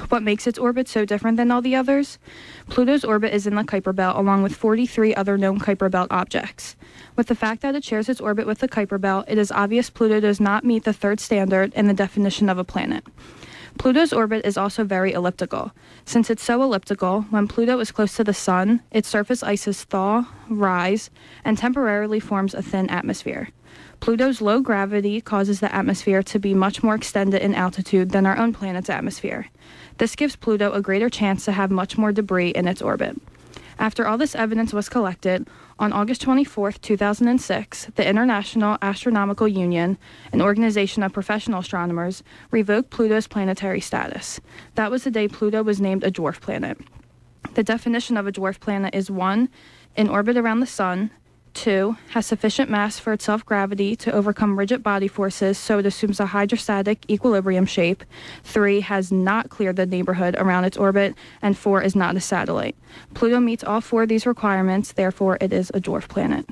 S11: What makes its orbit so different than all the others? Pluto's orbit is in the Kuiper Belt along with 43 other known Kuiper Belt objects. With the fact that it shares its orbit with the Kuiper Belt, it is obvious Pluto does not meet the 3rd standard in the definition of a planet. Pluto's orbit is also very elliptical. Since it's so elliptical, when Pluto is close to the Sun, its surface ices thaw, rise, and temporarily forms a thin atmosphere. Pluto's low gravity causes the atmosphere to be much more extended in altitude than our own planet's atmosphere. This gives Pluto a greater chance to have much more debris in its orbit. After all this evidence was collected, on August 24, 2006, the International Astronomical Union, an organization of professional astronomers, revoked Pluto's planetary status. That was the day Pluto was named a dwarf planet. The definition of a dwarf planet is 1, in orbit around the Sun. 2, has sufficient mass for its self-gravity to overcome rigid body forces so it assumes a hydrostatic equilibrium shape. 3, has not cleared the neighborhood around its orbit. And 4, is not a satellite. Pluto meets all 4 of these requirements, therefore it is a dwarf planet.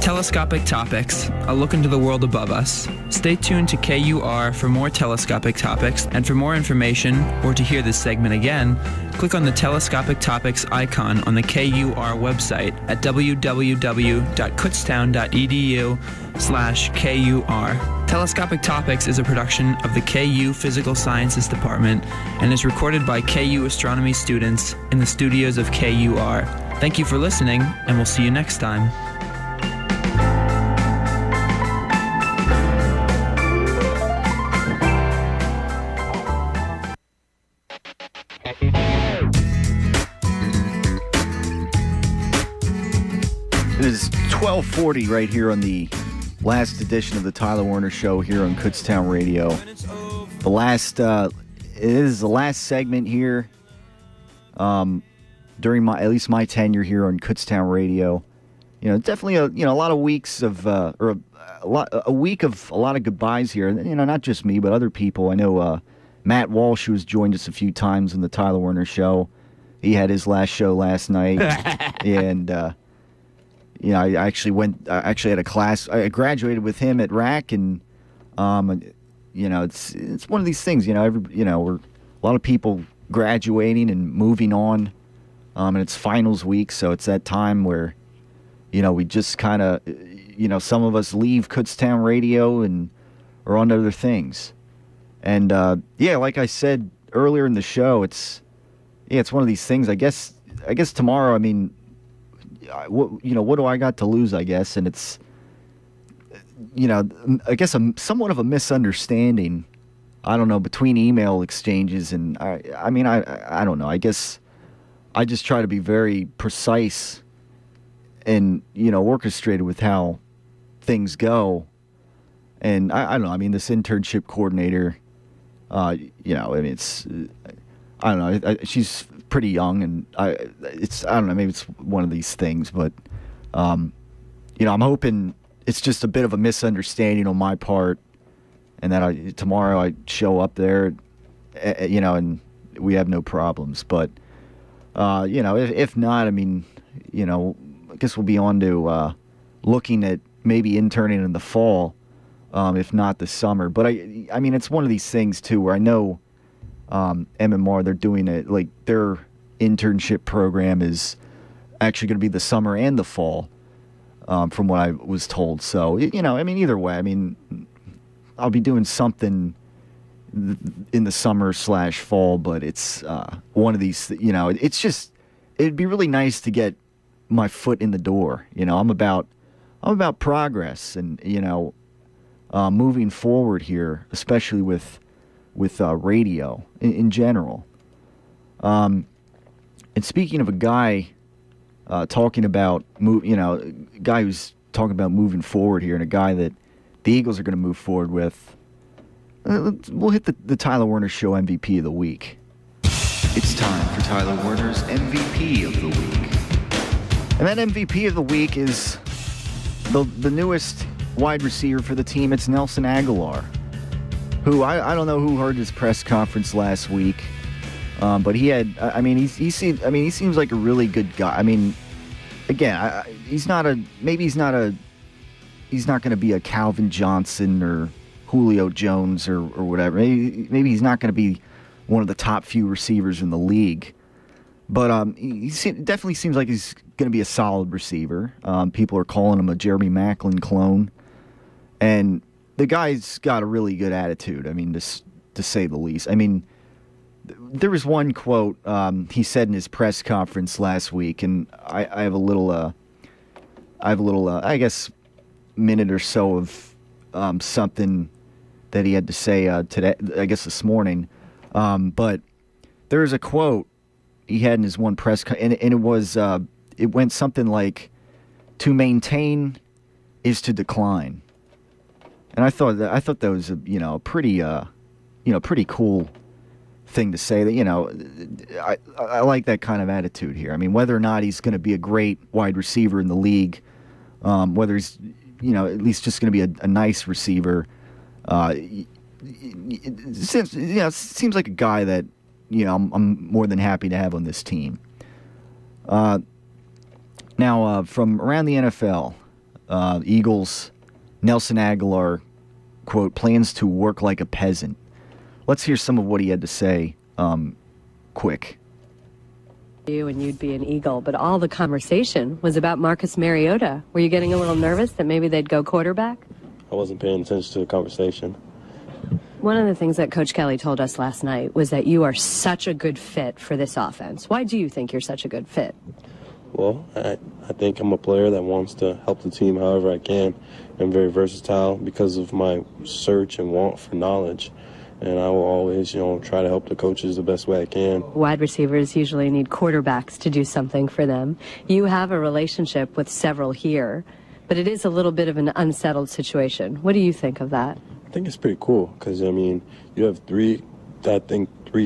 S8: Telescopic Topics, a look into the world above us. Stay tuned to KUR for more telescopic topics, and for more information, or to hear this segment again, click on the Telescopic Topics icon on the KUR website at www.kutztown.edu/KUR. Telescopic Topics is a production of the KU Physical Sciences Department and is recorded by KU astronomy students in the studios of KUR. Thank you for listening, and we'll see you next time.
S2: It is 12:40 right here on the last edition of the Tyler Werner Show here on Kutztown Radio. It is the last segment here during at least my tenure here on Kutztown Radio. Definitely a lot of weeks of a week of a lot of goodbyes here. Not just me, but other people. I know Matt Walsh, who has joined us a few times on the Tyler Werner Show. He had his last show last night, and I actually had a class. I graduated with him at RAC, and it's one of these things. We're a lot of people graduating and moving on, and it's finals week, so it's that time where we just kind of some of us leave Kutztown Radio and are on to other things, and like I said earlier in the show, it's one of these things. I guess tomorrow. I mean, what do I got to lose? I guess, and it's I guess somewhat of a misunderstanding. I don't know, between email exchanges, and I don't know. I guess I just try to be very precise and orchestrated with how things go. And I don't know. I mean, this internship coordinator, it's I don't know. She's pretty young, and I don't know. Maybe it's one of these things, but I'm hoping it's just a bit of a misunderstanding on my part, and that tomorrow I show up there, and we have no problems. But if not, I mean, I guess we'll be on to looking at maybe interning in the fall, if not the summer. But I mean, it's one of these things too, where I know MMR, they're doing it, like their internship program is actually going to be the summer and the fall, from what I was told. So, either way, I'll be doing something in the summer/fall, but it's one of these, it's just, it'd be really nice to get my foot in the door. I'm about progress and, moving forward here, especially with radio in general. And speaking of a guy talking about guy who's talking about moving forward here, and a guy that the Eagles are going to move forward with, we'll hit the Tyler Werner Show MVP of the week. It's time for Tyler Werner's MVP of the week. And that MVP of the week is the newest wide receiver for the team. It's Nelson Agholor, who I don't know who heard his press conference last week, but he had. He seems like a really good guy. Again, he's not going to be a Calvin Johnson or Julio Jones or whatever. Maybe he's not going to be one of the top few receivers in the league, but he definitely seems like he's going to be a solid receiver. People are calling him a Jeremy Maclin clone, and the guy's got a really good attitude. To say the least. There was one quote he said in his press conference last week, and I have a little, I guess, minute or so of something that he had to say today, I guess this morning. But there was a quote he had in his one press, and it was, it went something like, "To maintain is to decline." And I thought that was a pretty cool thing to say. That I like that kind of attitude here. Whether or not he's going to be a great wide receiver in the league, whether he's at least just going to be a nice receiver. It seems like a guy that I'm more than happy to have on this team. Now, from around the NFL, Eagles, Nelson Agholor, quote, plans to work like a peasant. Let's hear some of what he had to say, quick.
S10: You and you'd be an Eagle, but all the conversation was about Marcus Mariota. Were you getting a little nervous that maybe they'd go quarterback?
S12: I wasn't paying attention to the conversation.
S10: One of the things that Coach Kelly told us last night was that you are such a good fit for this offense. Why do you think you're such a good fit?
S12: Well, I think I'm a player that wants to help the team however I can. I'm very versatile because of my search and want for knowledge. And I will always, try to help the coaches the best way I can.
S10: Wide receivers usually need quarterbacks to do something for them. You have a relationship with several here, but it is a little bit of an unsettled situation. What do you think of that?
S12: I think it's pretty cool because, you have three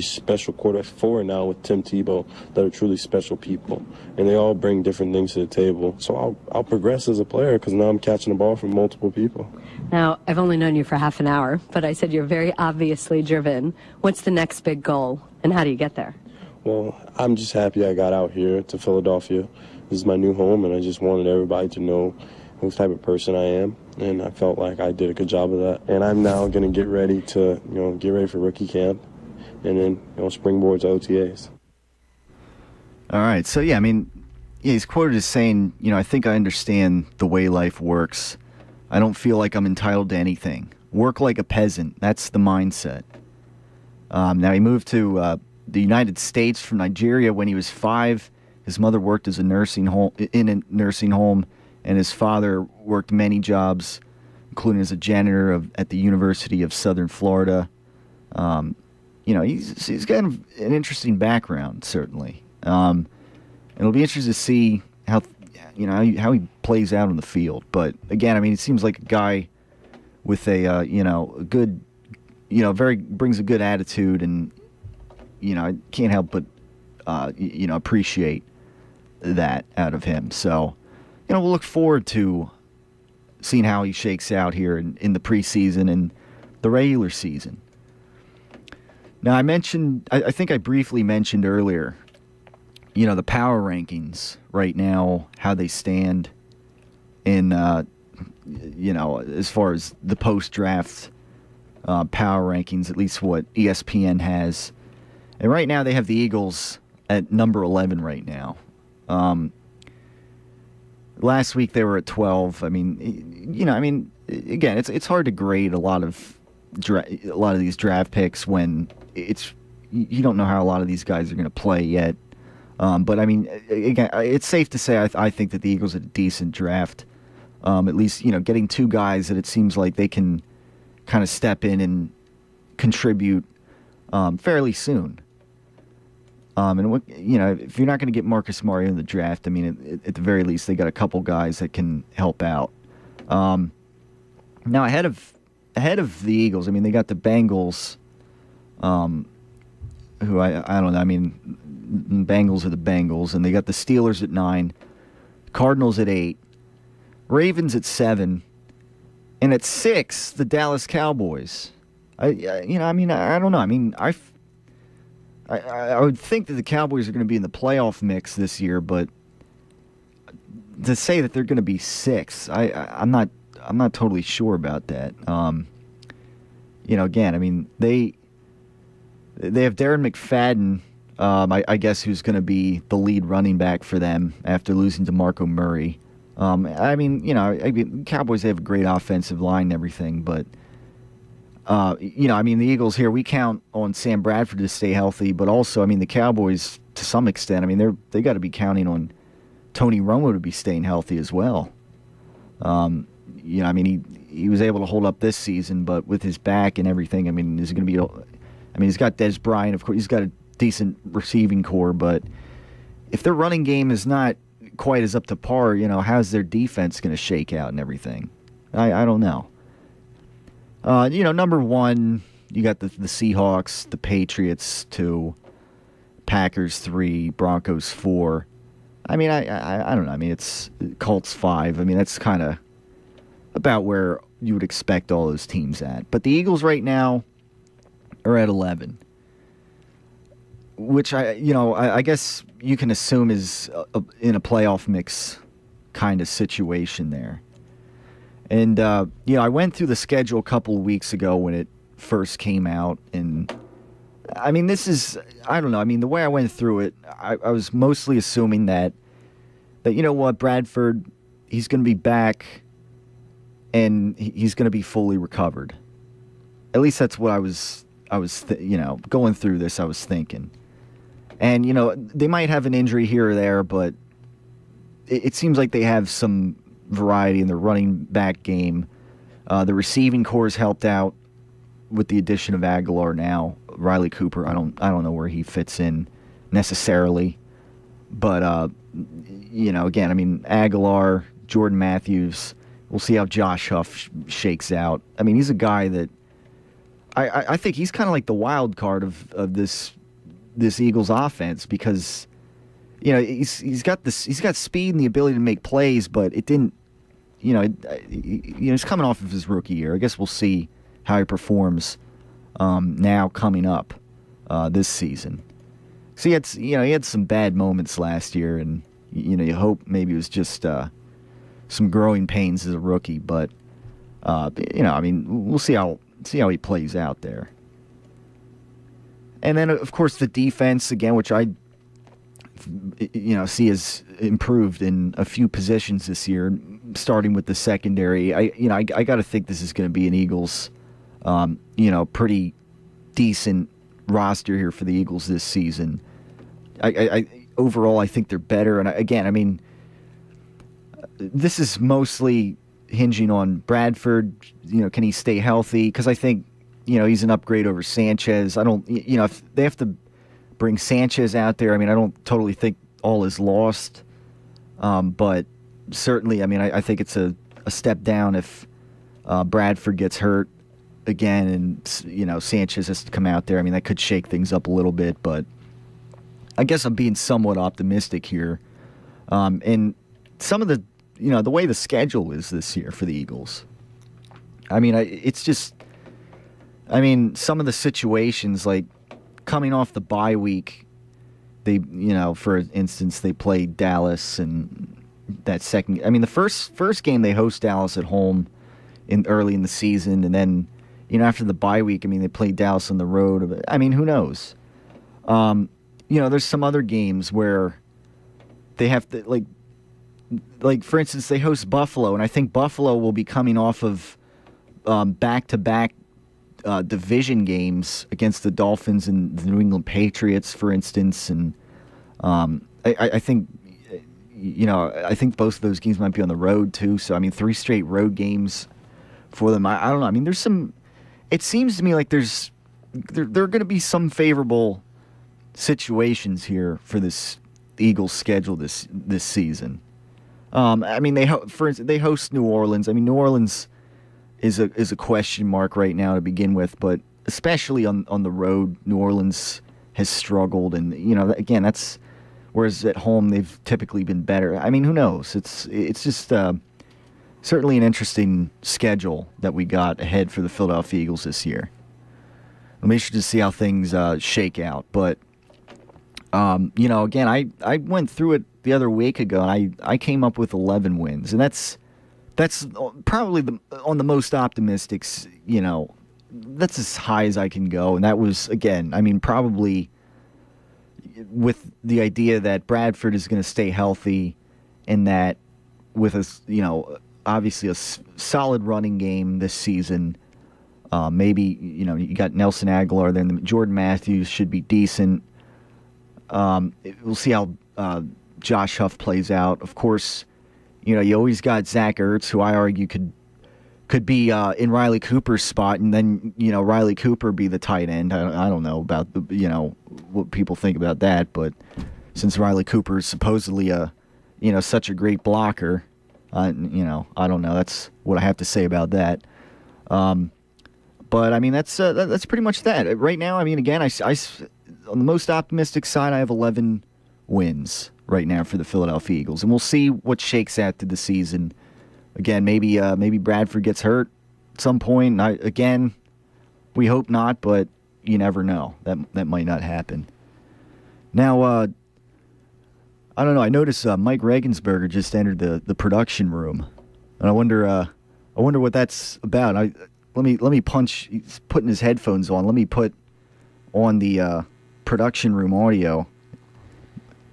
S12: special quarterbacks, 4 now with Tim Tebow, that are truly special people. And they all bring different things to the table. So I'll progress as a player because now I'm catching the ball from multiple people.
S10: Now, I've only known you for half an hour, but I said you're very obviously driven. What's the next big goal, and how do you get there?
S12: Well, I'm just happy I got out here to Philadelphia. This is my new home, and I just wanted everybody to know what type of person I am. And I felt like I did a good job of that. And I'm now going to get ready for rookie camp. And then, springboard to OTAs.
S2: All right. So, he's quoted as saying, I think I understand the way life works. I don't feel like I'm entitled to anything. Work like a peasant. That's the mindset. Now, he moved to the United States from Nigeria when he was 5. His mother worked as in a nursing home, and his father worked many jobs, including as a janitor at the University of Southern Florida. He's got an interesting background, certainly. And it'll be interesting to see how he plays out on the field. But again, it seems like a guy with a good, brings a good attitude, and I can't help but appreciate that out of him. So, we'll look forward to seeing how he shakes out here in the preseason and the regular season. Now, I think I briefly mentioned earlier, the power rankings right now, how they stand in, as far as the post-draft power rankings, at least what ESPN has. And right now they have the Eagles at number 11 right now. Last week they were at 12. I mean, again, it's hard to grade a lot of these draft picks when you don't know how a lot of these guys are going to play yet. But I mean, again, it's safe to say I think that the Eagles had a decent draft. At least, getting two guys that it seems like they can kind of step in and contribute fairly soon. And if you're not going to get Marcus Mariota in the draft, I mean, at the very least, they got a couple guys that can help out. Now ahead of the Eagles, I mean, they got the Bengals, who I don't know. I mean, the Bengals are the Bengals, and they got the Steelers at 9, Cardinals at 8, Ravens at 7, and at 6, the Dallas Cowboys. I don't know. I mean, I would think that the Cowboys are going to be in the playoff mix this year, but to say that they're going to be 6, I'm not totally sure about that. Again, I mean, they have Darren McFadden, I guess, who's going to be the lead running back for them after losing to DeMarco Murray. Cowboys, they have a great offensive line and everything, but the Eagles here, we count on Sam Bradford to stay healthy, but also, I mean, the Cowboys, to some extent, I mean, they got to be counting on Tony Romo to be staying healthy as well. He was able to hold up this season, but with his back and everything, I mean, is it going to be? I mean, he's got Des Bryant, of course, he's got a decent receiving core, but if their running game is not quite as up to par, how's their defense going to shake out and everything? I don't know. Number 1, you got the Seahawks, the Patriots 2, Packers 3, Broncos 4. I mean, I don't know. I mean, it's Colts 5. I mean, that's kind of about where you would expect all those teams at. But the Eagles right now are at 11, which I guess you can assume is in a playoff mix kind of situation there. And, I went through the schedule a couple of weeks ago when it first came out. And, I mean, I don't know. I mean, the way I went through it, I was mostly assuming that Bradford, he's going to be back and he's going to be fully recovered. At least that's what I was going through this, I was thinking. And, they might have an injury here or there, but it seems like they have some variety in the running back game. The receiving core has helped out with the addition of Aguilar now. Riley Cooper, I don't know where he fits in necessarily, but again, I mean, Aguilar, Jordan Matthews. We'll see how Josh Huff shakes out. I mean, he's a guy that I think he's kind of like the wild card of this Eagles offense because he's got speed and the ability to make plays, but it didn't. He's coming off of his rookie year. I guess we'll see how he performs now coming up this season. So he had some bad moments last year, and you hope maybe it was just some growing pains as a rookie. But we'll see how he plays out there. And then of course the defense again, which I see has improved in a few positions this year, starting with the secondary. I got to think this is going to be an Eagles, pretty decent roster here for the Eagles this season. Overall, I think they're better. And this is mostly hinging on Bradford. Can he stay healthy? Because I think, he's an upgrade over Sanchez. If they have to bring Sanchez out there, I mean, I don't totally think all is lost. But certainly, I mean, I think it's a step down if Bradford gets hurt again and, Sanchez has to come out there. I mean, that could shake things up a little bit, but I guess I'm being somewhat optimistic here. And some of the, the way the schedule is this year for the Eagles, I mean, some of the situations, like coming off the bye week, they, for instance, they played Dallas and that second, I mean, the first game they host Dallas at home early in the season. And then, after the bye week, I mean, they played Dallas on the road. I mean, who knows? There's some other games where they have to, like, like for instance, they host Buffalo, and I think Buffalo will be coming off of back-to-back division games against the Dolphins and the New England Patriots, for instance, and I think I think both of those games might be on the road too. So I mean, 3 straight road games for them. I don't know. I mean, there's some. It seems to me like there are going to be some favorable situations here for this Eagles schedule this season. I mean, for instance, they host New Orleans. I mean, New Orleans is a question mark right now to begin with, but especially on the road, New Orleans has struggled, and again, that's whereas at home they've typically been better. I mean, who knows? It's just certainly an interesting schedule that we got ahead for the Philadelphia Eagles this year. We'll make sure to see how things shake out, but again, I went through it the other week ago, and I came up with 11 wins, and that's probably on the most optimistic. That's as high as I can go, and that was, again, I mean, probably with the idea that Bradford is going to stay healthy, and that with obviously a solid running game this season. Maybe you got Nelson Aguilar, then Jordan Matthews should be decent. We'll see how Josh Huff plays out. Of course, you always got Zach Ertz, who I argue could be in Riley Cooper's spot, and then Riley Cooper be the tight end. I don't know about what people think about that, but since Riley Cooper is supposedly such a great blocker, I don't know. That's what I have to say about that. But I mean, that's pretty much that right now. I mean, again, I on the most optimistic side, I have 11 wins right now for the Philadelphia Eagles, and we'll see what shakes out through the season. Again, maybe Bradford gets hurt at some point. We hope not, but you never know. That might not happen. Now, I don't know. I noticed Mike Regensberger just entered the production room, and I wonder what that's about. Let me punch. He's putting his headphones on. Let me put on the production room audio.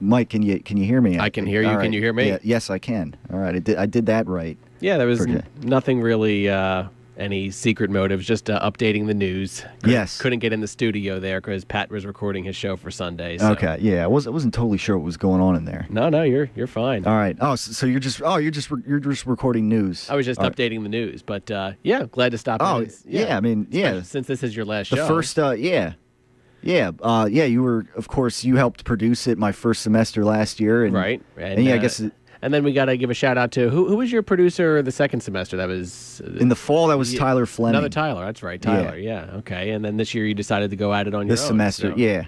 S2: Mike, can you hear me?
S18: I can hear you.
S2: Right.
S18: Can you hear me?
S2: Yeah, yes, I can. All right, I did that right.
S18: Yeah, there was nothing really any secret motives, just updating the news. Couldn't get in the studio there because Pat was recording his show for Sunday. So.
S2: Okay, yeah, I wasn't totally sure what was going on in there.
S18: No, you're fine.
S2: All right. Oh, so you're just recording news.
S18: I was just updating the news, but yeah, glad to stop.
S2: Yeah, I mean, yeah.
S18: Since this is your last show.
S2: The first, you were, of course, you helped produce it my first semester last year, and
S18: right,
S2: and I guess.
S18: And then we got to give a shout out to who was your producer the second semester? That was
S2: in the fall. That was Tyler Fleming.
S18: Another Tyler. That's right, Tyler. Yeah. Okay. And then this year you decided to go at it on your own.
S2: This semester,
S18: so.
S2: Yeah.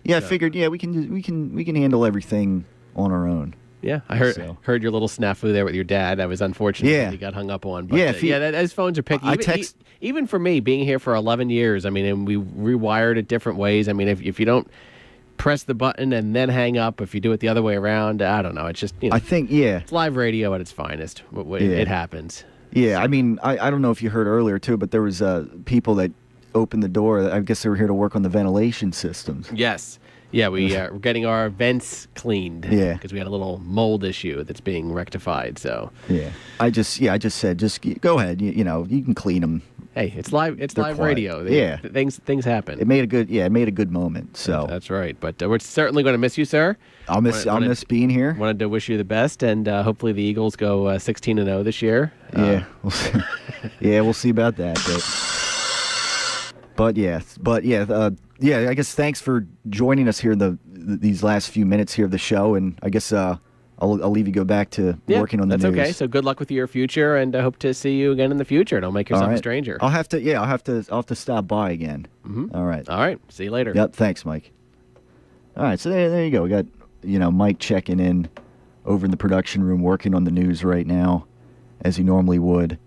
S2: I figured, we can handle everything on our own.
S18: Yeah, I heard your little snafu there with your dad. That was unfortunate that he got hung up on. But his phones are picky. Even for me, being here for 11 years, I mean, and we rewired it different ways. I mean, if you don't press the button and then hang up, if you do it the other way around, I don't know. It's just,
S2: I think, it's
S18: live radio at its finest. It happens.
S2: Yeah, I mean, I don't know if you heard earlier, too, but there was people that opened the door. I guess they were here to work on the ventilation systems.
S18: Yes. Yeah, we're getting our vents cleaned.
S2: Yeah,
S18: because we had a little mold issue that's being rectified. So
S2: I just said, just go ahead. You can clean them.
S18: Hey, it's live. It's live
S2: quiet.
S18: Radio. Things happen.
S2: It made a good moment. So
S18: that's right. But we're certainly going to miss you, sir.
S2: I'll miss being here.
S18: Wanted to wish you the best, and hopefully the Eagles go 16-0 this year.
S2: Yeah, we'll see. We'll see about that. But I guess thanks for joining us here these last few minutes here of the show, and I guess I'll leave you go back to working on the news.
S18: That's okay. So good luck with your future, and I hope to see you again in the future. Don't make yourself a stranger.
S2: I'll have to stop by again.
S18: Mm-hmm.
S2: All right.
S18: See you later.
S2: Yep. Thanks, Mike. All right. So there you go. We got Mike checking in over in the production room, working on the news right now, as he normally would.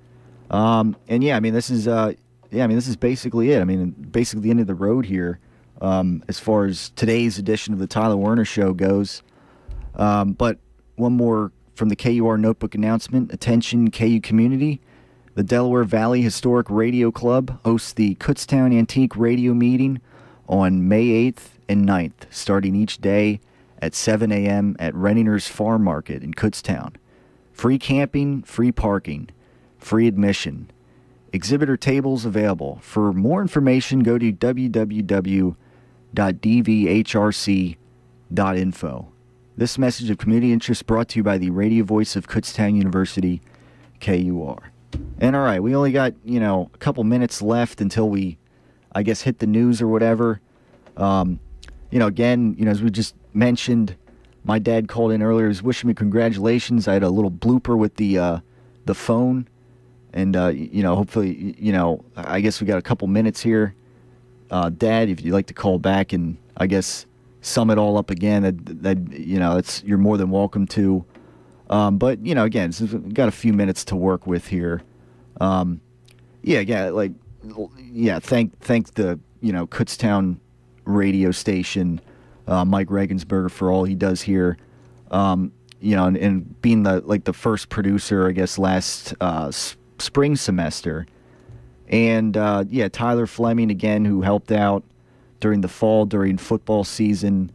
S2: And this is. This is basically it. I mean, basically the end of the road here as far as today's edition of the Tyler Werner Show goes. But one more from the KUR Notebook announcement. Attention, KU community. The Delaware Valley Historic Radio Club hosts the Kutztown Antique Radio Meeting on May 8th and 9th, starting each day at 7 a.m. at Renninger's Farm Market in Kutztown. Free camping, free parking, free admission. Exhibitor tables available. For more information, go to www.dvhrc.info. This message of community interest brought to you by the radio voice of Kutztown University, KUR. And all right, we only got, a couple minutes left until we, I guess, hit the news or whatever. Again, as we just mentioned, my dad called in earlier. He was wishing me congratulations. I had a little blooper with the phone. And, hopefully, I guess we got a couple minutes here. Dad, if you'd like to call back and, I guess, sum it all up again, that you're more than welcome to. But, again, since we've got a few minutes to work with here. Thank the, Kutztown radio station, Mike Regensberger, for all he does here. And being the first producer, I guess, last spring semester. And, Tyler Fleming, again, who helped out during the fall, during football season,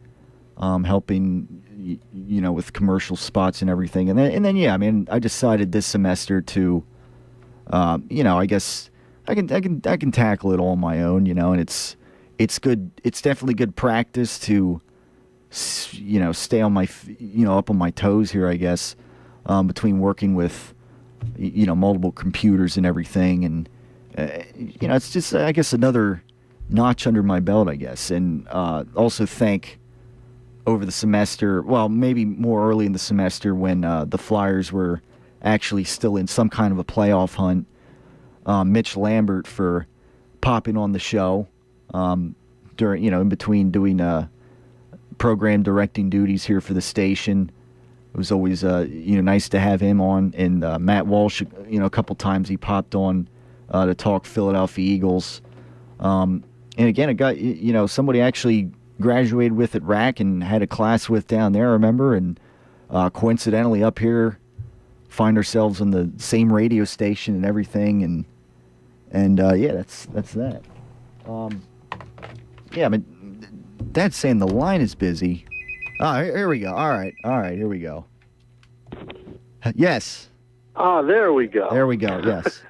S2: helping, with commercial spots and everything. And then, I decided this semester to, I guess I can tackle it all on my own, and it's good. It's definitely good practice to, stay on my, up on my toes here, I guess, between working with, multiple computers and everything. And, it's just, I guess, another notch under my belt, I guess. And also thank over the semester, well, maybe more early in the semester when the Flyers were actually still in some kind of a playoff hunt, Mitch Lambert for popping on the show during, in between doing program directing duties here for the station. It was always, nice to have him on. And Matt Walsh, a couple times he popped on to talk Philadelphia Eagles. And again, it got, somebody actually graduated with at RAC and had a class with down there, I remember. And coincidentally up here, find ourselves on the same radio station and everything. And that's that. Dad's saying the line is busy. Oh, here we go. All right, here we go. Yes.
S23: There we go.
S2: There we go, yes.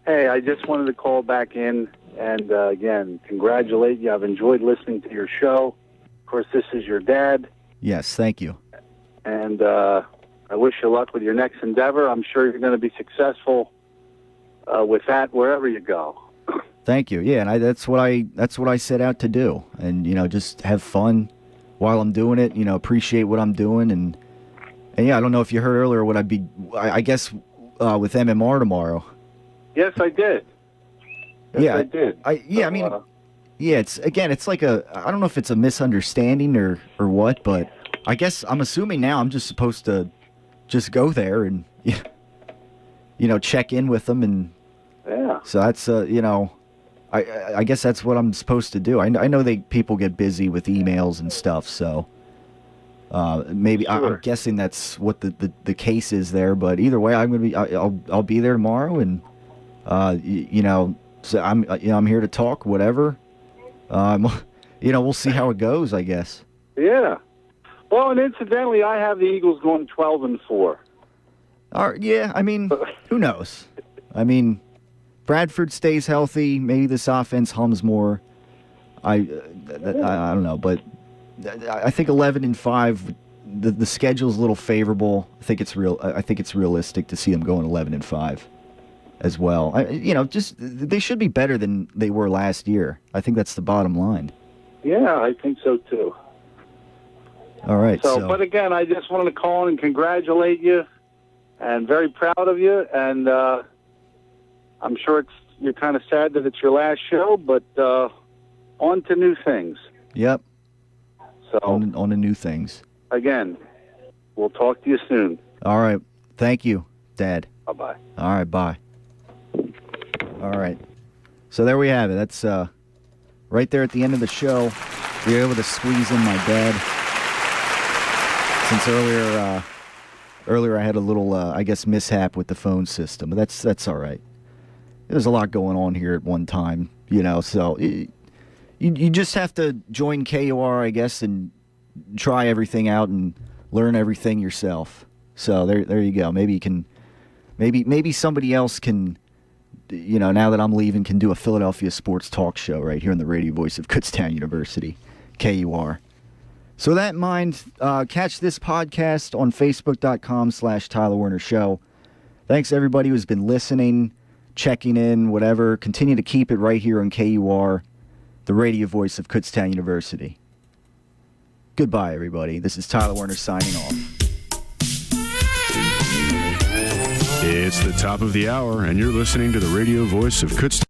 S23: Hey, I just wanted to call back in and, again, congratulate you. I've enjoyed listening to your show. Of course, this is your dad.
S2: Yes, thank you.
S23: And I wish you luck with your next endeavor. I'm sure you're going to be successful with that wherever you go.
S2: Thank you. Yeah, and that's what I set out to do. And, just have fun while I'm doing it, appreciate what I'm doing. And yeah, I don't know if you heard earlier what I guess with MMR tomorrow.
S23: Yes, I did.
S2: Yes,
S23: I did.
S2: It's like I don't know if it's a misunderstanding or what, but I guess I'm assuming now I'm just supposed to just go there and, check in with them. And
S23: yeah.
S2: So that's, I guess that's what I'm supposed to do. I know people get busy with emails and stuff, so maybe sure. I'm guessing that's what the case is there. But either way, I'll be there tomorrow, and so I'm here to talk, whatever. We'll see how it goes, I guess.
S23: Yeah. Well, and incidentally, I have the Eagles going 12-4.
S2: Yeah, who knows? Bradford stays healthy. Maybe this offense hums more. I don't know, but I think 11-5. The schedule's a little favorable. I think it's realistic to see them going 11-5 as well. They should be better than they were last year. I think that's the bottom line.
S23: Yeah, I think so too.
S2: All right.
S23: But again, I just wanted to call and congratulate you, and very proud of you. And I'm sure you're kind of sad that it's your last show, but on to new things.
S2: Yep.
S23: So
S2: on to new things.
S23: Again, we'll talk to you soon.
S2: All right. Thank you, Dad.
S23: Bye-bye.
S2: All right. Bye. All right. So there we have it. That's right there at the end of the show. We were able to squeeze in my dad. Since earlier I had a little, I guess, mishap with the phone system, but that's all right. There's a lot going on here at one time, so you just have to join KUR, I guess, and try everything out and learn everything yourself. So there you go. Maybe somebody else can, now that I'm leaving, can do a Philadelphia sports talk show right here on the radio voice of Kutztown University, KUR. So with that in mind, catch this podcast on Facebook.com/Tyler Werner Show. Thanks to everybody who's been listening, checking in, whatever. Continue to keep it right here on KUR, the radio voice of Kutztown University. Goodbye, everybody. This is Tyler Werner signing off.
S19: It's the top of the hour, and you're listening to the radio voice of Kutztown